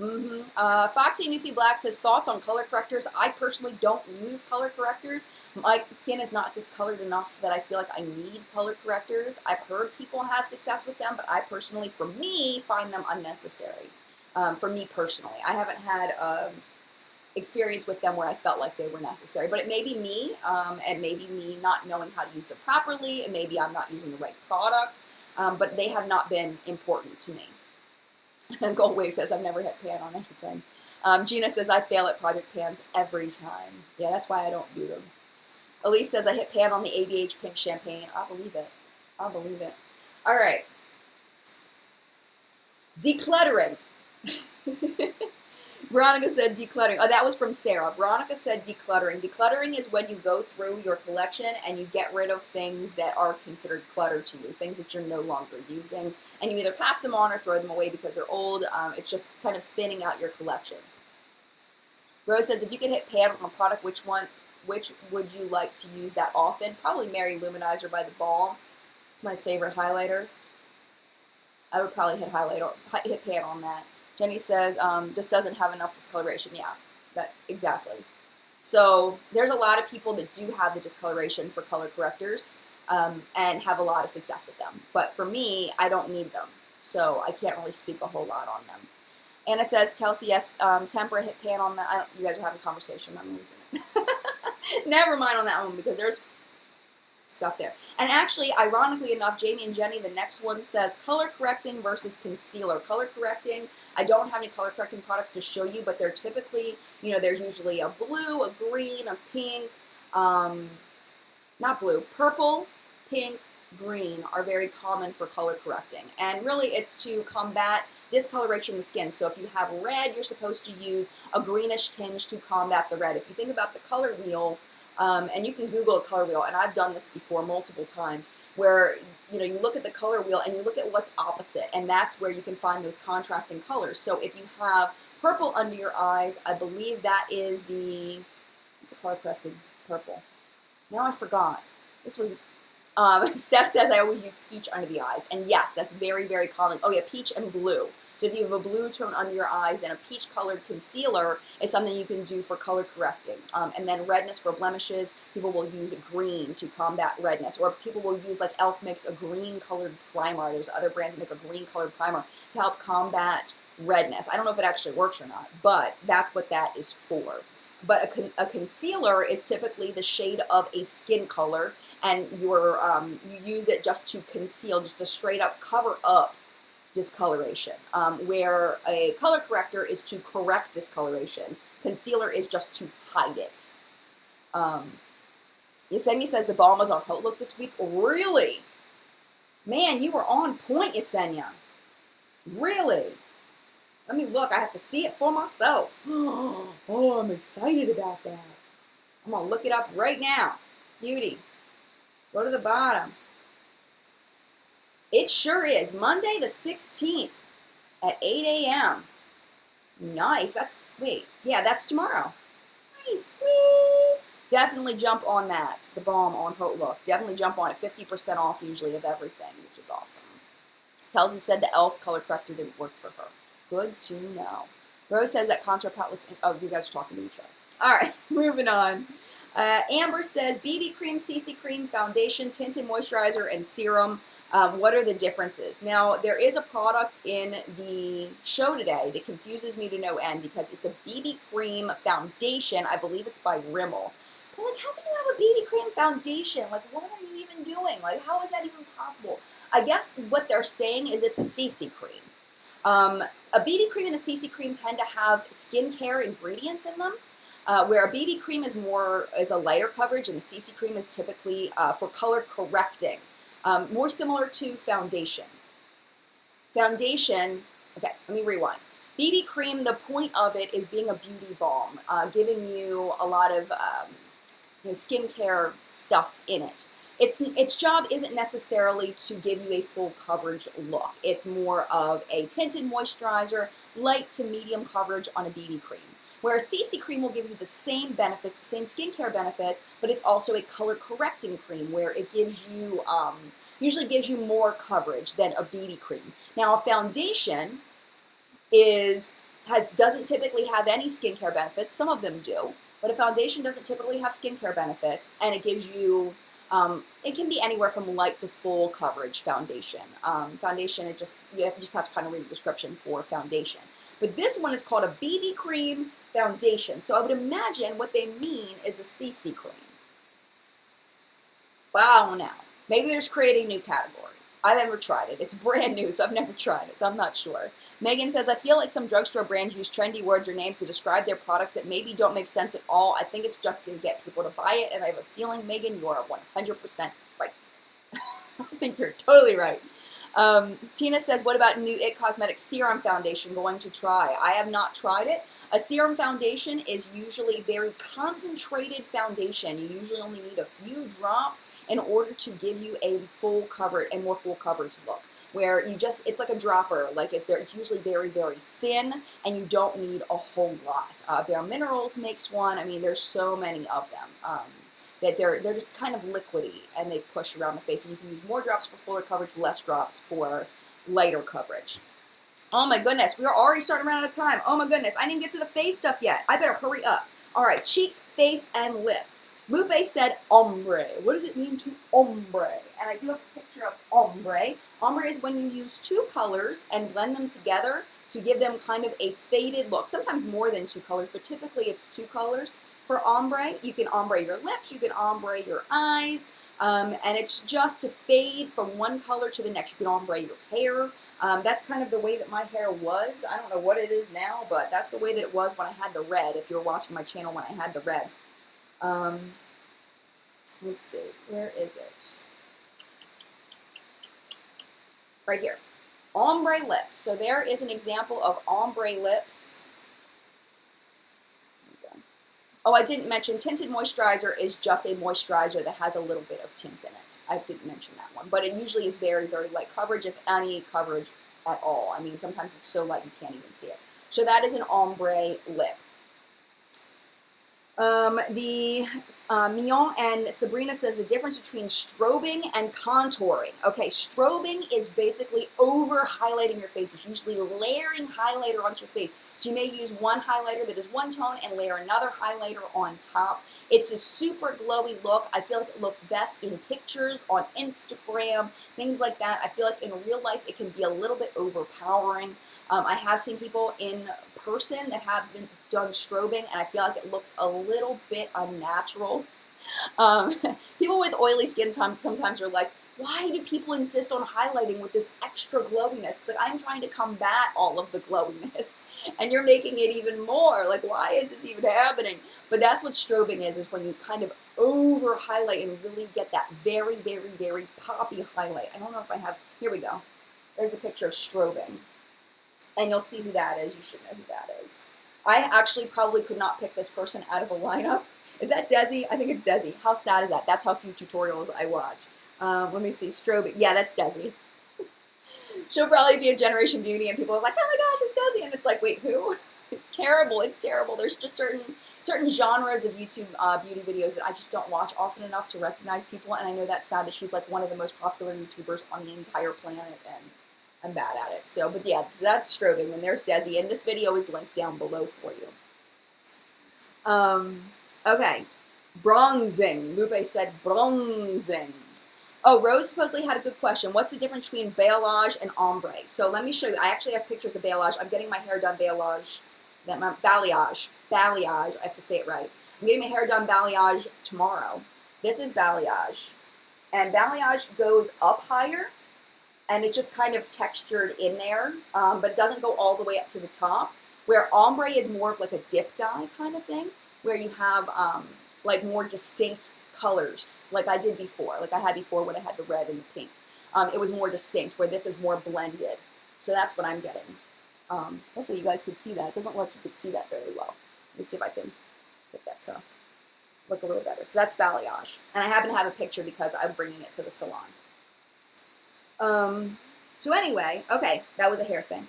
Foxy Newfie Black says, thoughts on color correctors. I personally don't use color correctors. My skin is not discolored enough that I feel like I need color correctors. I've heard people have success with them, but I personally, for me, find them unnecessary. For me personally, I haven't had experience with them where I felt like they were necessary. But it may be me, and maybe me not knowing how to use them properly, and maybe I'm not using the right products, but they have not been important to me. Gold Wave says, I've never hit pan on anything. Gina says, I fail at project pans every time. Yeah, that's why I don't do them. Elise says, I hit pan on the ABH pink champagne. I'll believe it. I'll believe it. All right. Decluttering. Veronica said decluttering. Oh, that was from Sarah. Veronica said decluttering. Decluttering is when you go through your collection and you get rid of things that are considered clutter to you, things that you're no longer using, and you either pass them on or throw them away because they're old. It's just kind of thinning out your collection. Rose says, if you could hit pan on a product, which would you like to use that often? Probably Mary Luminizer by The Balm. It's my favorite highlighter. I would probably hit pan on that. Jenny says, just doesn't have enough discoloration. Yeah, exactly. So there's a lot of people that do have the discoloration for color correctors and have a lot of success with them. But for me, I don't need them. So I can't really speak a whole lot on them. Anna says, Kelsey, yes, tempera, hit pan on that. You guys are having a conversation. I'm losing it. Never mind on that one because there's stuff there. And actually, ironically enough, Jamie and Jenny, the next one says color correcting versus concealer. Color correcting, I don't have any color correcting products to show you, but they're typically, there's usually a blue, a green, a pink, not blue, purple, pink, green are very common for color correcting. And really it's to combat discoloration of the skin. So if you have red, you're supposed to use a greenish tinge to combat the red. If you think about the color wheel, and you can Google a color wheel, and I've done this before multiple times, where you look at the color wheel and you look at what's opposite, and that's where you can find those contrasting colors. So if you have purple under your eyes, I believe that is what's the color corrected purple? Now I forgot. This was, Steph says I always use peach under the eyes, and yes, that's very, very common. Oh yeah, peach and blue. So if you have a blue tone under your eyes, then a peach-colored concealer is something you can do for color correcting. And then redness for blemishes, people will use green to combat redness. Or people will use, like e.l.f. makes a green-colored primer. There's other brands that make a green-colored primer to help combat redness. I don't know if it actually works or not, but that's what that is for. But a concealer is typically the shade of a skin color, and you use it just to conceal, just to straight up cover up discoloration, where a color corrector is to correct discoloration. Concealer is just to hide it. Yesenia says the balm was on Hot Look this week. Really? Man, you were on point, Yesenia. Really? Let me look. I have to see it for myself. Oh, I'm excited about that. I'm going to look it up right now. Beauty. Go to the bottom. It sure is. Monday the 16th at 8 a.m. Nice. That's tomorrow. Nice. Sweet. Definitely jump on that. The balm on Hot Look. Definitely jump on it. 50% off usually of everything, which is awesome. Kelsey said the e.l.f. color corrector didn't work for her. Good to know. Rose says that contour palette looks... Oh, you guys are talking to each other. All right, moving on. Amber says BB cream, CC cream, foundation, tinted moisturizer, and serum. What are the differences? Now, there is a product in the show today that confuses me to no end because it's a BB cream foundation. I believe it's by Rimmel. I'm like, how can you have a BB cream foundation? Like, what are you even doing? Like, how is that even possible? I guess what they're saying is it's a CC cream. A BB cream and a CC cream tend to have skincare ingredients in them. Where a BB cream is a lighter coverage and the CC cream is typically for color correcting. More similar to foundation. Foundation, okay, let me rewind. BB cream, the point of it is being a beauty balm, giving you a lot of skincare stuff in it. Its job isn't necessarily to give you a full coverage look. It's more of a tinted moisturizer, light to medium coverage on a BB cream. Where a CC cream will give you the same benefits, the same skincare benefits, but it's also a color correcting cream where it gives you, usually gives you more coverage than a BB cream. Now a foundation is doesn't typically have any skincare benefits. Some of them do, but a foundation doesn't typically have skincare benefits, and it gives you, it can be anywhere from light to full coverage foundation. Foundation, you just have to kind of read the description for foundation. But this one is called a BB cream foundation. So I would imagine what they mean is a CC cream. But I don't know. Maybe they're just creating a new category. I've never tried it. It's brand new, so I've never tried it, so I'm not sure. Megan says, I feel like some drugstore brands use trendy words or names to describe their products that maybe don't make sense at all. I think it's just to get people to buy it, and I have a feeling, Megan, you are 100% right. I think you're totally right. Tina says, what about new IT Cosmetics Serum Foundation? Going to try. I have not tried it. A serum foundation is usually very concentrated foundation. You usually only need a few drops in order to give you a full coverage, a more full coverage look. Where you just, it's like a dropper, like it's usually very, very thin, and you don't need a whole lot. Bare Minerals makes one. I mean, there's so many of them. That they're just kind of liquidy, and they push around the face, and you can use more drops for fuller coverage, less drops for lighter coverage. Oh my goodness, we are already starting to run out of time. Oh my goodness, I didn't get to the face stuff yet. I better hurry up. All right, cheeks, face, and lips. Lupe said ombre. What does it mean to ombre? And I do have a picture of ombre. Ombre is when you use two colors and blend them together to give them kind of a faded look. Sometimes more than two colors, but typically it's two colors. For ombre, you can ombre your lips, you can ombre your eyes, and it's just to fade from one color to the next. You can ombre your hair. That's kind of the way that my hair was. I don't know what it is now, but that's the way that it was when I had the red, if you were watching my channel when I had the red. Let's see, where is it? Right here. Ombre lips. So there is an example of ombre lips. Oh, I didn't mention tinted moisturizer is just a moisturizer that has a little bit of tint in it. I didn't mention that one, but it usually is very, very light coverage, if any coverage at all. I mean, sometimes it's so light you can't even see it. So that is an ombre lip. Mion and Sabrina says the difference between strobing and contouring. Okay, strobing is basically over highlighting your face. It's usually layering highlighter onto your face. So you may use one highlighter that is one tone and layer another highlighter on top. It's a super glowy look. I feel like it looks best in pictures, on Instagram, things like that. I feel like in real life it can be a little bit overpowering. I have seen people in person that have been done strobing, and I feel like it looks a little bit unnatural. People with oily skin sometimes are like, why do people insist on highlighting with this extra glowiness? It's like, I'm trying to combat all of the glowiness, and you're making it even more. Like, why is this even happening? But that's what strobing is when you kind of over highlight and really get that very, very, very poppy highlight. I don't know if I have, here we go. There's the picture of strobing. And you'll see who that is. You should know who that is. I actually probably could not pick this person out of a lineup. Is that Desi? I think it's Desi. How sad is that? That's how few tutorials I watch. Let me see. Strobing. Yeah, that's Desi. She'll probably be a Generation Beauty, and people are like, oh my gosh, it's Desi. And it's like, wait, who? It's terrible. It's terrible. There's just certain genres of YouTube beauty videos that I just don't watch often enough to recognize people. And I know that's sad that she's like one of the most popular YouTubers on the entire planet, and I'm bad at it. So, but yeah, so that's strobing, and there's Desi, and this video is linked down below for you. Okay, bronzing. Lupe said bronzing. Oh, Rose supposedly had a good question. What's the difference between balayage and ombre? So let me show you. I actually have pictures of balayage. I'm getting my hair done balayage. Balayage. Balayage. I have to say it right. I'm getting my hair done balayage tomorrow. This is balayage. And balayage goes up higher, and it's just kind of textured in there, but it doesn't go all the way up to the top, where ombre is more of like a dip dye kind of thing, where you have like more distinct colors, like I did before, like I had before when I had the red and the pink. It was more distinct, where this is more blended. So that's what I'm getting. Hopefully you guys could see that. It doesn't look like you could see that very well. Let me see if I can get that to look a little better. So that's balayage. And I happen to have a picture because I'm bringing it to the salon. So anyway, okay, that was a hair thing.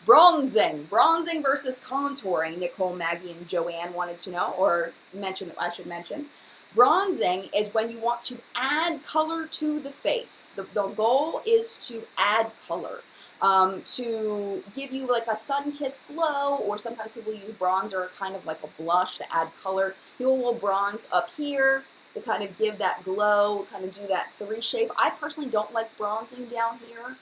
Bronzing. Bronzing versus contouring, Nicole, Maggie, and Joanne wanted to know, or mention, I should mention. Bronzing is when you want to add color to the face. The goal is to add color. to give you like a sun-kissed glow, or sometimes people use bronzer kind of like a blush to add color. People will bronze up here to kind of give that glow, kind of do that 3 shape. I personally don't like bronzing down here.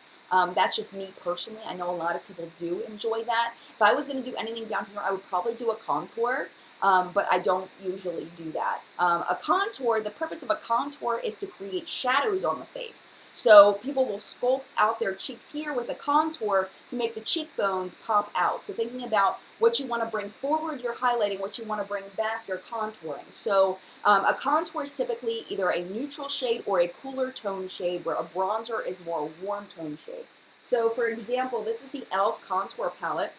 That's just me personally. I know a lot of people do enjoy that. If I was going to do anything down here, I would probably do a contour, but I don't usually do that. A contour, the purpose of a contour is to create shadows on the face. So people will sculpt out their cheeks here with a contour to make the cheekbones pop out. So thinking about what you want to bring forward, you're highlighting. What you want to bring back, you're contouring. So a contour is typically either a neutral shade or a cooler tone shade, where a bronzer is more a warm tone shade. So for example, this is the e.l.f. Contour Palette.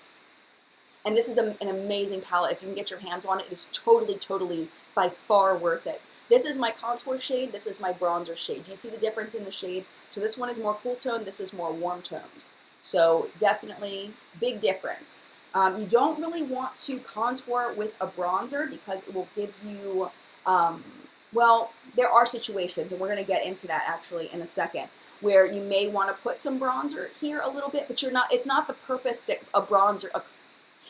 And this is an amazing palette. If you can get your hands on it, it's totally, totally by far worth it. This is my contour shade, this is my bronzer shade. Do you see the difference in the shades? So this one is more cool toned, this is more warm toned. So definitely big difference. You don't really want to contour with a bronzer because it will give you, well, there are situations, and we're going to get into that actually in a second, where you may want to put some bronzer here a little bit, but it's not the purpose that a bronzer,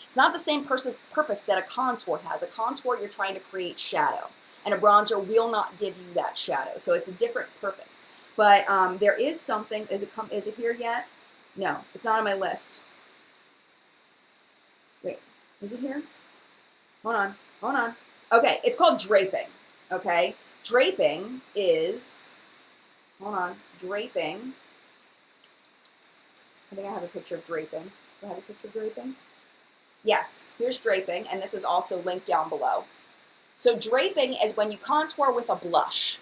it's not the same purpose that a contour has. A contour, you're trying to create shadow, and a bronzer will not give you that shadow. So it's a different purpose. But there is something. Is it here yet? No, it's not on my list. Wait, is it here? Hold on, hold on. Okay, it's called draping. Okay, draping is. Hold on, draping. I think I have a picture of draping. Do I have a picture of draping? Yes, here's draping, and this is also linked down below. So draping is when you contour with a blush.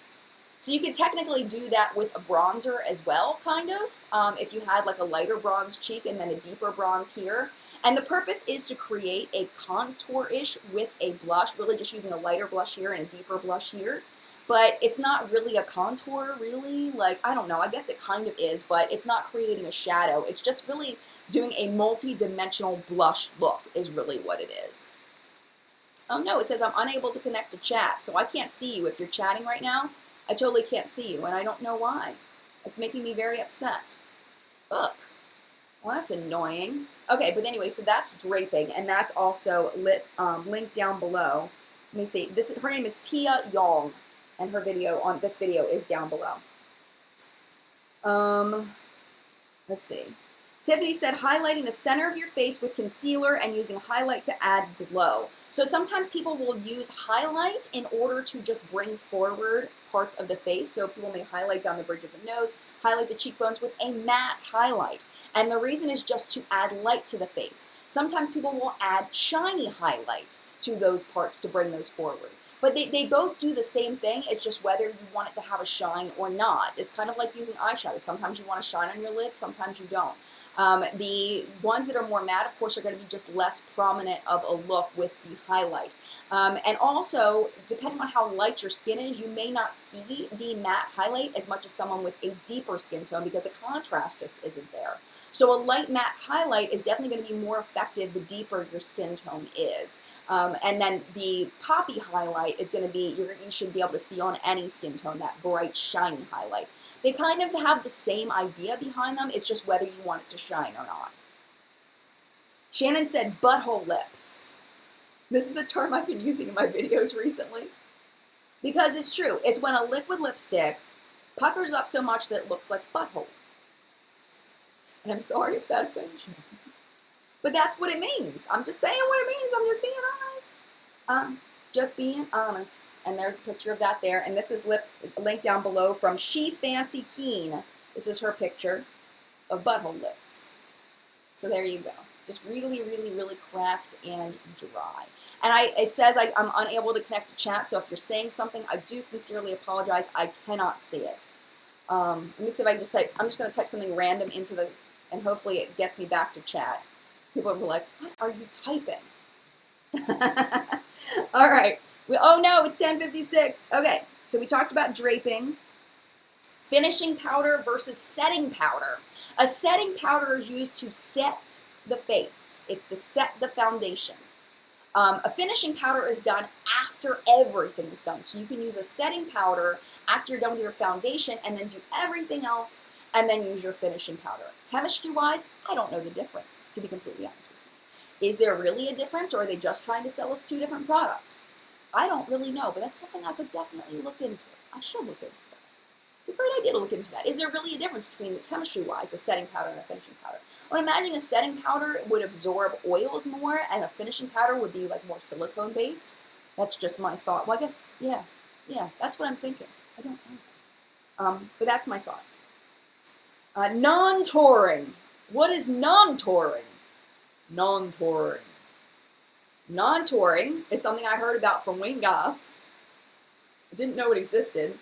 So you could technically do that with a bronzer as well, kind of, if you had like a lighter bronze cheek and then a deeper bronze here. And the purpose is to create a contour-ish with a blush, really just using a lighter blush here and a deeper blush here. But it's not really a contour, really. Like, I don't know, I guess it kind of is, but it's not creating a shadow. It's just really doing a multi-dimensional blush look is really what it is. Oh no, it says I'm unable to connect to chat, so I can't see you. If you're chatting right now, I totally can't see you, and I don't know why. It's making me very upset. Ugh. Well, that's annoying. Okay, but anyway, so that's draping, and that's also linked down below. Let me see. Her name is Tia Yong, and her video on this video is down below. Let's see. Tiffany said highlighting the center of your face with concealer and using highlight to add glow. So sometimes people will use highlight in order to just bring forward parts of the face. So people may highlight down the bridge of the nose, highlight the cheekbones with a matte highlight. And the reason is just to add light to the face. Sometimes people will add shiny highlight to those parts to bring those forward. But they both do the same thing. It's just whether you want it to have a shine or not. It's kind of like using eyeshadow. Sometimes you want a shine on your lids, sometimes you don't. The ones that are more matte, of course, are going to be just less prominent of a look with the highlight. And also, depending on how light your skin is, you may not see the matte highlight as much as someone with a deeper skin tone because the contrast just isn't there. So a light matte highlight is definitely going to be more effective the deeper your skin tone is. And then the poppy highlight is going to be, you should be able to see on any skin tone, that bright, shiny highlight. They kind of have the same idea behind them, it's just whether you want it to shine or not. Shannon said butthole lips. This is a term I've been using in my videos recently. Because it's true, it's when a liquid lipstick puckers up so much that it looks like butthole. And I'm sorry if that offends you. But that's what it means. I'm just saying what it means. I'm just being honest. Just being honest. And there's a picture of that there. And this is linked down below from She Fancy Keen. This is her picture of butthole lips. So there you go. Just really, really, really cracked and dry. And it says I'm unable to connect to chat. So if you're saying something, I do sincerely apologize. I cannot see it. Let me see if I can just type. I'm just going to type something random into the, and hopefully it gets me back to chat. People will be like, what are you typing? All right. Oh no, it's 10:56. Okay, so we talked about draping. Finishing powder versus setting powder. A setting powder is used to set the face. It's to set the foundation. A finishing powder is done after everything is done. So you can use a setting powder after you're done with your foundation and then do everything else and then use your finishing powder. Chemistry-wise, I don't know the difference, to be completely honest with you. Is there really a difference, or are they just trying to sell us two different products? I don't really know, but that's something I could definitely look into. I should look into it. It's a great idea to look into that. Is there really a difference between, chemistry-wise, a setting powder and a finishing powder? I'm imagining a setting powder would absorb oils more, and a finishing powder would be like more silicone-based. That's just my thought. Well, I guess, yeah, that's what I'm thinking. I don't know. But that's my thought. Non-touring. What is non-touring? Non-touring. Non-touring is something I heard about from Wayne Goss. I didn't know it existed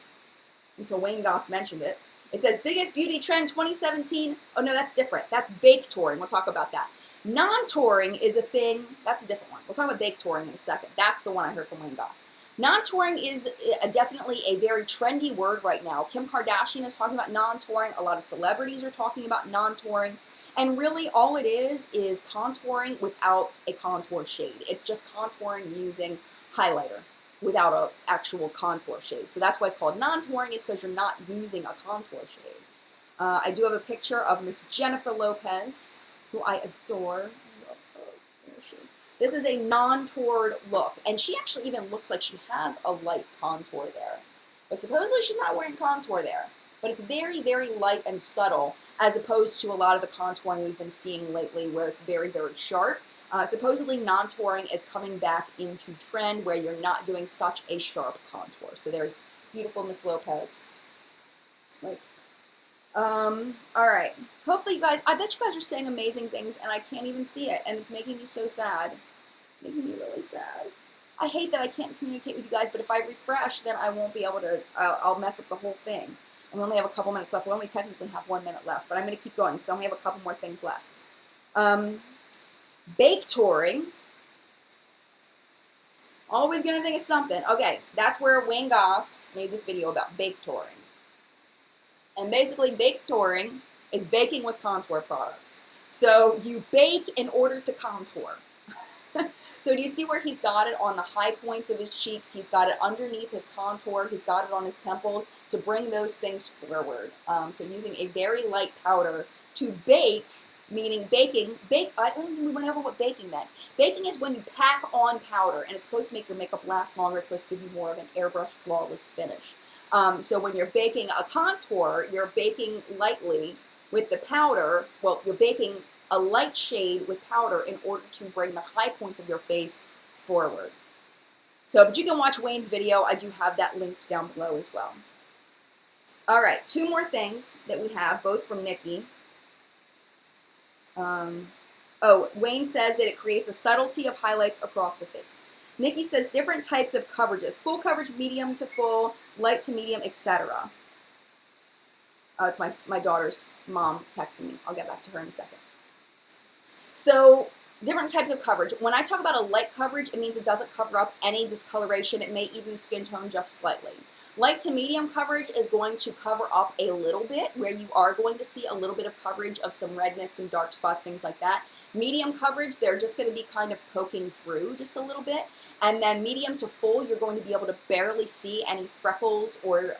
until Wayne Goss mentioned it. It says, biggest beauty trend 2017. Oh, no, that's different. That's bake touring. We'll talk about that. Non-touring is a thing. That's a different one. We'll talk about bake touring in a second. That's the one I heard from Wayne Goss. Non-touring is definitely a very trendy word right now. Kim Kardashian is talking about non-touring. A lot of celebrities are talking about non-touring. And really all it is contouring without a contour shade. It's just contouring using highlighter without an actual contour shade. So that's why it's called non-touring. It's because you're not using a contour shade. I do have a picture of Miss Jennifer Lopez, who I adore. I love her. There she is. This is a non-toured look, and she actually even looks like she has a light contour there. But supposedly she's not wearing contour there. But it's very, very light and subtle, as opposed to a lot of the contouring we've been seeing lately where it's very, very sharp. Supposedly non-touring is coming back into trend where you're not doing such a sharp contour. So there's beautiful Miss Lopez. Right. All right. Hopefully you guys, I bet you guys are saying amazing things and I can't even see it, and it's making me so sad. Making me really sad. I hate that I can't communicate with you guys, but if I refresh, then I won't be able to, I'll mess up the whole thing. And we only have a couple minutes left. We only technically have 1 minute left, but I'm going to keep going because I only have a couple more things left. Bake touring. Always going to think of something. Okay, that's where Wayne Goss made this video about bake touring. And basically, bake touring is baking with contour products. So you bake in order to contour. So do you see where he's got it on the high points of his cheeks? He's got it underneath his contour. He's got it on his temples to bring those things forward. So using a very light powder to bake, meaning baking. I don't even remember what baking meant. Baking is when you pack on powder, and it's supposed to make your makeup last longer. It's supposed to give you more of an airbrush, flawless finish. So when you're baking a contour, you're baking lightly with the powder. Well, you're baking a light shade with powder in order to bring the high points of your face forward. So, but you can watch Wayne's video. I do have that linked down below as well. All right, 2 more things that we have, both from Nikki. Wayne says that it creates a subtlety of highlights across the face. Nikki says different types of coverages: full coverage, medium to full, light to medium, etc. It's my daughter's mom texting me. I'll get back to her in a second. So different types of coverage. When I talk about a light coverage, it means it doesn't cover up any discoloration. It may even skin tone just slightly. Light to medium coverage is going to cover up a little bit, where you are going to see a little bit of coverage of some redness, some dark spots, things like that. Medium coverage, they're just going to be kind of poking through just a little bit. And then medium to full, you're going to be able to barely see any freckles or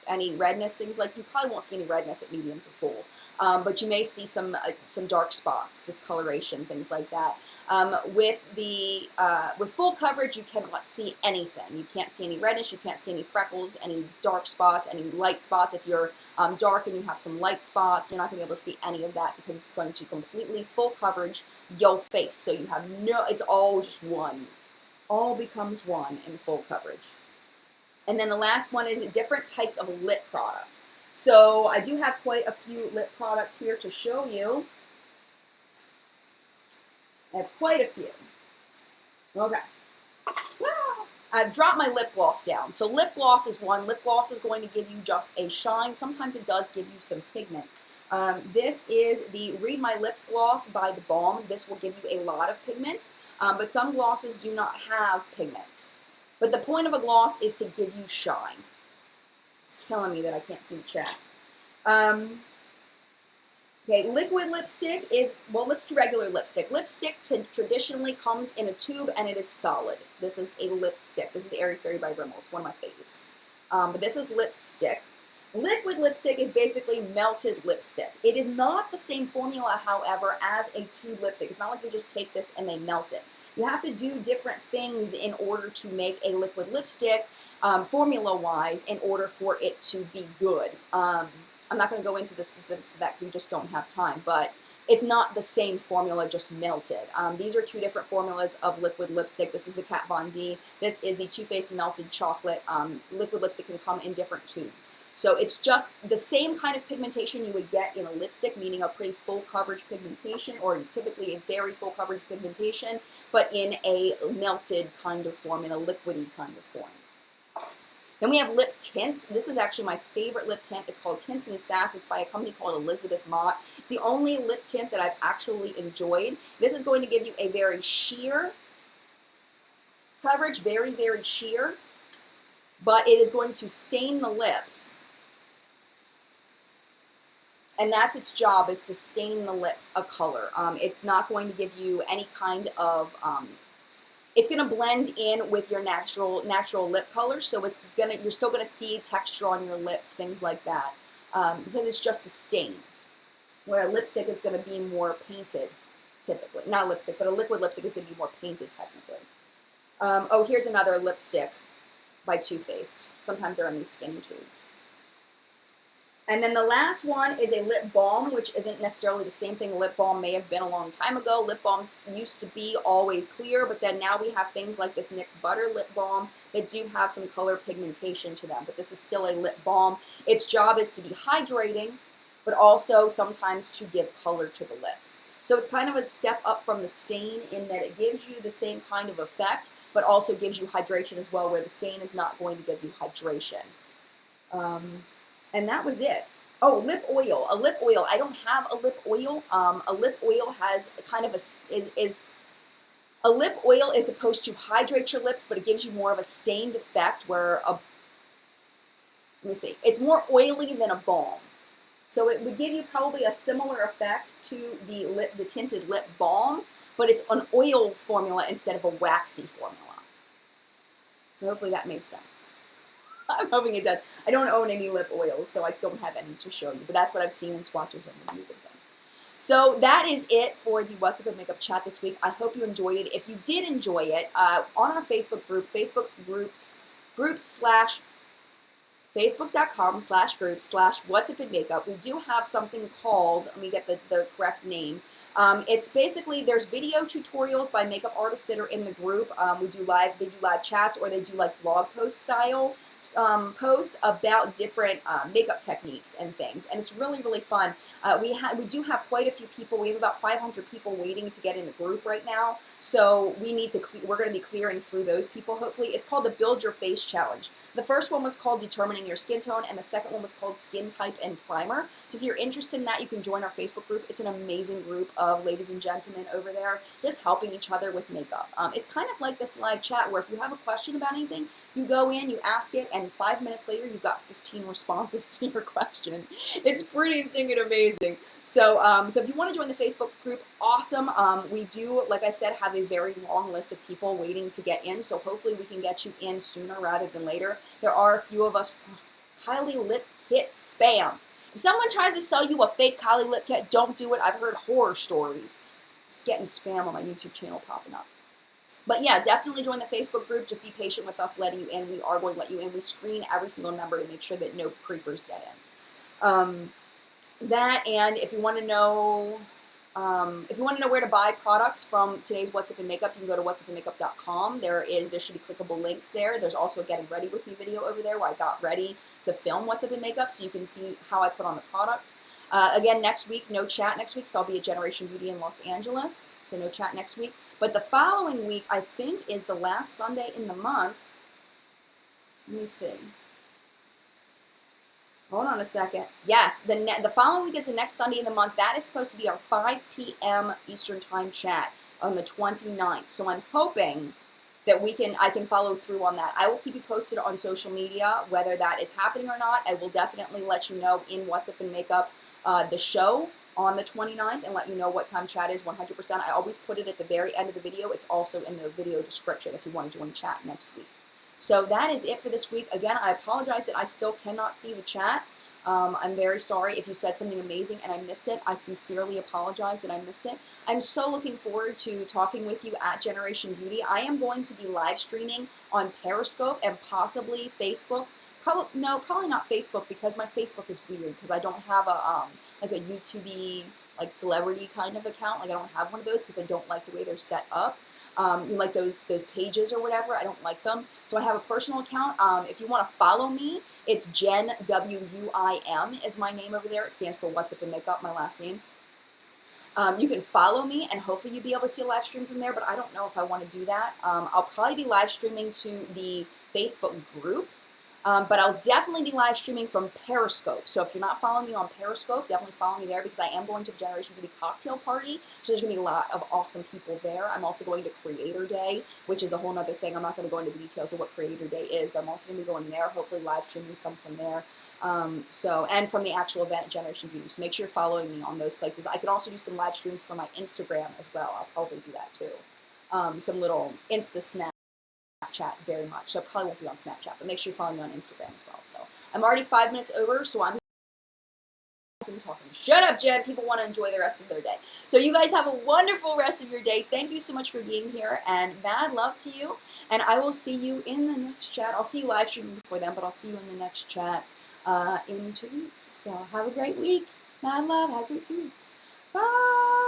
any redness, things like, you probably won't see any redness at medium to full, but you may see some dark spots, discoloration, things like that. With full coverage, you cannot see anything. You can't see any redness, you can't see any freckles, any dark spots, any light spots. If you're dark and you have some light spots, you're not going to be able to see any of that because it's going to completely full coverage your face. So you have it's all just one. All becomes one in full coverage. And then the last one is different types of lip products. So I do have quite a few lip products here to show you. I have quite a few. Okay. I've dropped my lip gloss down. So lip gloss is one. Lip gloss is going to give you just a shine. Sometimes it does give you some pigment. This is the Read My Lips gloss by The Balm. This will give you a lot of pigment, but some glosses do not have pigment. But the point of a gloss is to give you shine. It's killing me that I can't see the chat. Okay, liquid lipstick is, well, let's do regular lipstick. Lipstick traditionally comes in a tube and it is solid. This is a lipstick. This is Airy Fairy by Rimmel. It's one of my favorites. But this is lipstick. Liquid lipstick is basically melted lipstick. It is not the same formula, however, as a tube lipstick. It's not like they just take this and they melt it. You have to do different things in order to make a liquid lipstick, formula-wise, in order for it to be good. I'm not going to go into the specifics of that because we just don't have time, but it's not the same formula, just melted. These are two different formulas of liquid lipstick. This is the Kat Von D. This is the Too Faced Melted Chocolate. Liquid lipstick can come in different tubes. So it's just the same kind of pigmentation you would get in a lipstick, meaning a pretty full coverage pigmentation, or typically a very full coverage pigmentation, but in a melted kind of form, in a liquidy kind of form. Then we have lip tints. This is actually my favorite lip tint. It's called Tints and Sass. It's by a company called Elizabeth Mott. It's the only lip tint that I've actually enjoyed. This is going to give you a very sheer coverage, very, very sheer, but it is going to stain the lips. And that's its job, is to stain the lips a color. It's not going to give you any kind of, it's going to blend in with your natural lip color, so you're still going to see texture on your lips, things like that, because it's just a stain. Where a lipstick is going to be more painted, typically. Not a lipstick, but a liquid lipstick is going to be more painted, technically. Oh, here's another lipstick by Too Faced. Sometimes they're in these skinny tubes. And then the last one is a lip balm, which isn't necessarily the same thing lip balm may have been a long time ago. Lip balms used to be always clear, but then now we have things like this NYX Butter Lip Balm that do have some color pigmentation to them. But this is still a lip balm. Its job is to be hydrating, but also sometimes to give color to the lips. So it's kind of a step up from the stain in that it gives you the same kind of effect, but also gives you hydration as well, where the stain is not going to give you hydration. And that was it. Oh, lip oil. A lip oil. I don't have a lip oil. A lip oil has kind of a lip oil is supposed to hydrate your lips, but it gives you more of a stained effect where let me see. It's more oily than a balm. So it would give you probably a similar effect to the tinted lip balm, but it's an oil formula instead of a waxy formula. So hopefully that made sense. I'm hoping it does. I don't own any lip oils, so I don't have any to show you, but that's what I've seen in swatches and reviews and things. So that is it for the What's Up with Makeup chat this week. I hope you enjoyed it. If you did enjoy it, on our Facebook group, facebook.com/groups/whatsupinmakeup, we do have something called, let me get the correct name. It's basically, there's video tutorials by makeup artists that are in the group. They do live chats, or they do like blog post style posts about different makeup techniques and things, and it's really, really fun. We do have quite a few people. We have about 500 people waiting to get in the group right now, so we're going to be clearing through those people, hopefully. It's called the Build Your Face Challenge. The first one was called Determining Your Skin Tone, and the second one was called Skin Type and Primer. So if you're interested in that, you can join our Facebook group. It's an amazing group of ladies and gentlemen over there just helping each other with makeup. It's kind of like this live chat where if you have a question about anything, you go in, you ask it, and 5 minutes later, you've got 15 responses to your question. It's pretty stinking amazing. So, so if you want to join the Facebook group, awesome. We do, like I said, have a very long list of people waiting to get in, so hopefully we can get you in sooner rather than later. There are a few of us. Kylie Lip Kit spam. If someone tries to sell you a fake Kylie Lip Kit, don't do it. I've heard horror stories. Just getting spam on my YouTube channel popping up. But yeah, definitely join the Facebook group. Just be patient with us letting you in. We are going to let you in. We screen every single number to make sure that no creepers get in. That, and if you want to know where to buy products from today's What's Up in Makeup, you can go to whatsupinmakeup.com. There should be clickable links there. There's also a Getting Ready With Me video over there where I got ready to film What's Up in Makeup, so you can see how I put on the products. Again, next week, no chat next week, so I'll be at Generation Beauty in Los Angeles, so no chat next week. But the following week, I think, is the last Sunday in the month. Let me see. Hold on a second. Yes, the following week is the next Sunday in the month. That is supposed to be our 5 p.m. Eastern Time chat on the 29th. So I'm hoping that I can follow through on that. I will keep you posted on social media whether that is happening or not. I will definitely let you know in What's Up in Makeup, the show on the 29th, and let you know what time chat is 100%. I always put it at the very end of the video. It's also in the video description if you want to join chat next week. So that is it for this week. Again, I apologize that I still cannot see the chat. I'm very sorry if you said something amazing and I missed it. I sincerely apologize that I missed it. I'm so looking forward to talking with you at Generation Beauty. I am going to be live streaming on Periscope and possibly Facebook. Probably not Facebook, because my Facebook is weird because I don't have a like a YouTube like celebrity kind of account. Like I don't have one of those because I don't like the way they're set up. Like those pages or whatever, I don't like them. So I have a personal account. If you want to follow me, it's Jen WUIM is my name over there. It stands for What's Up in Makeup, my last name. You can follow me, and hopefully you'll be able to see a live stream from there, but I don't know if I want to do that. I'll probably be live streaming to the Facebook group, but I'll definitely be live streaming from Periscope. So if you're not following me on Periscope, definitely follow me there, because I am going to the Generation Beauty cocktail party. So there's going to be a lot of awesome people there. I'm also going to Creator Day, which is a whole other thing. I'm not going to go into the details of what Creator Day is, but I'm also going to be going there, hopefully live streaming some from there. And from the actual event at Generation Beauty. So make sure you're following me on those places. I could also do some live streams from my Instagram as well. I'll probably do that too. Some little Snapchat very much. So I probably won't be on Snapchat, but make sure you follow me on Instagram as well. So I'm already 5 minutes over, so I'm talking. Shut up, Jen. People want to enjoy the rest of their day. So you guys have a wonderful rest of your day. Thank you so much for being here, and mad love to you. And I will see you in the next chat. I'll see you live streaming before then, but I'll see you in the next chat in 2 weeks. So have a great week. Mad love. Have a great 2 weeks. Bye.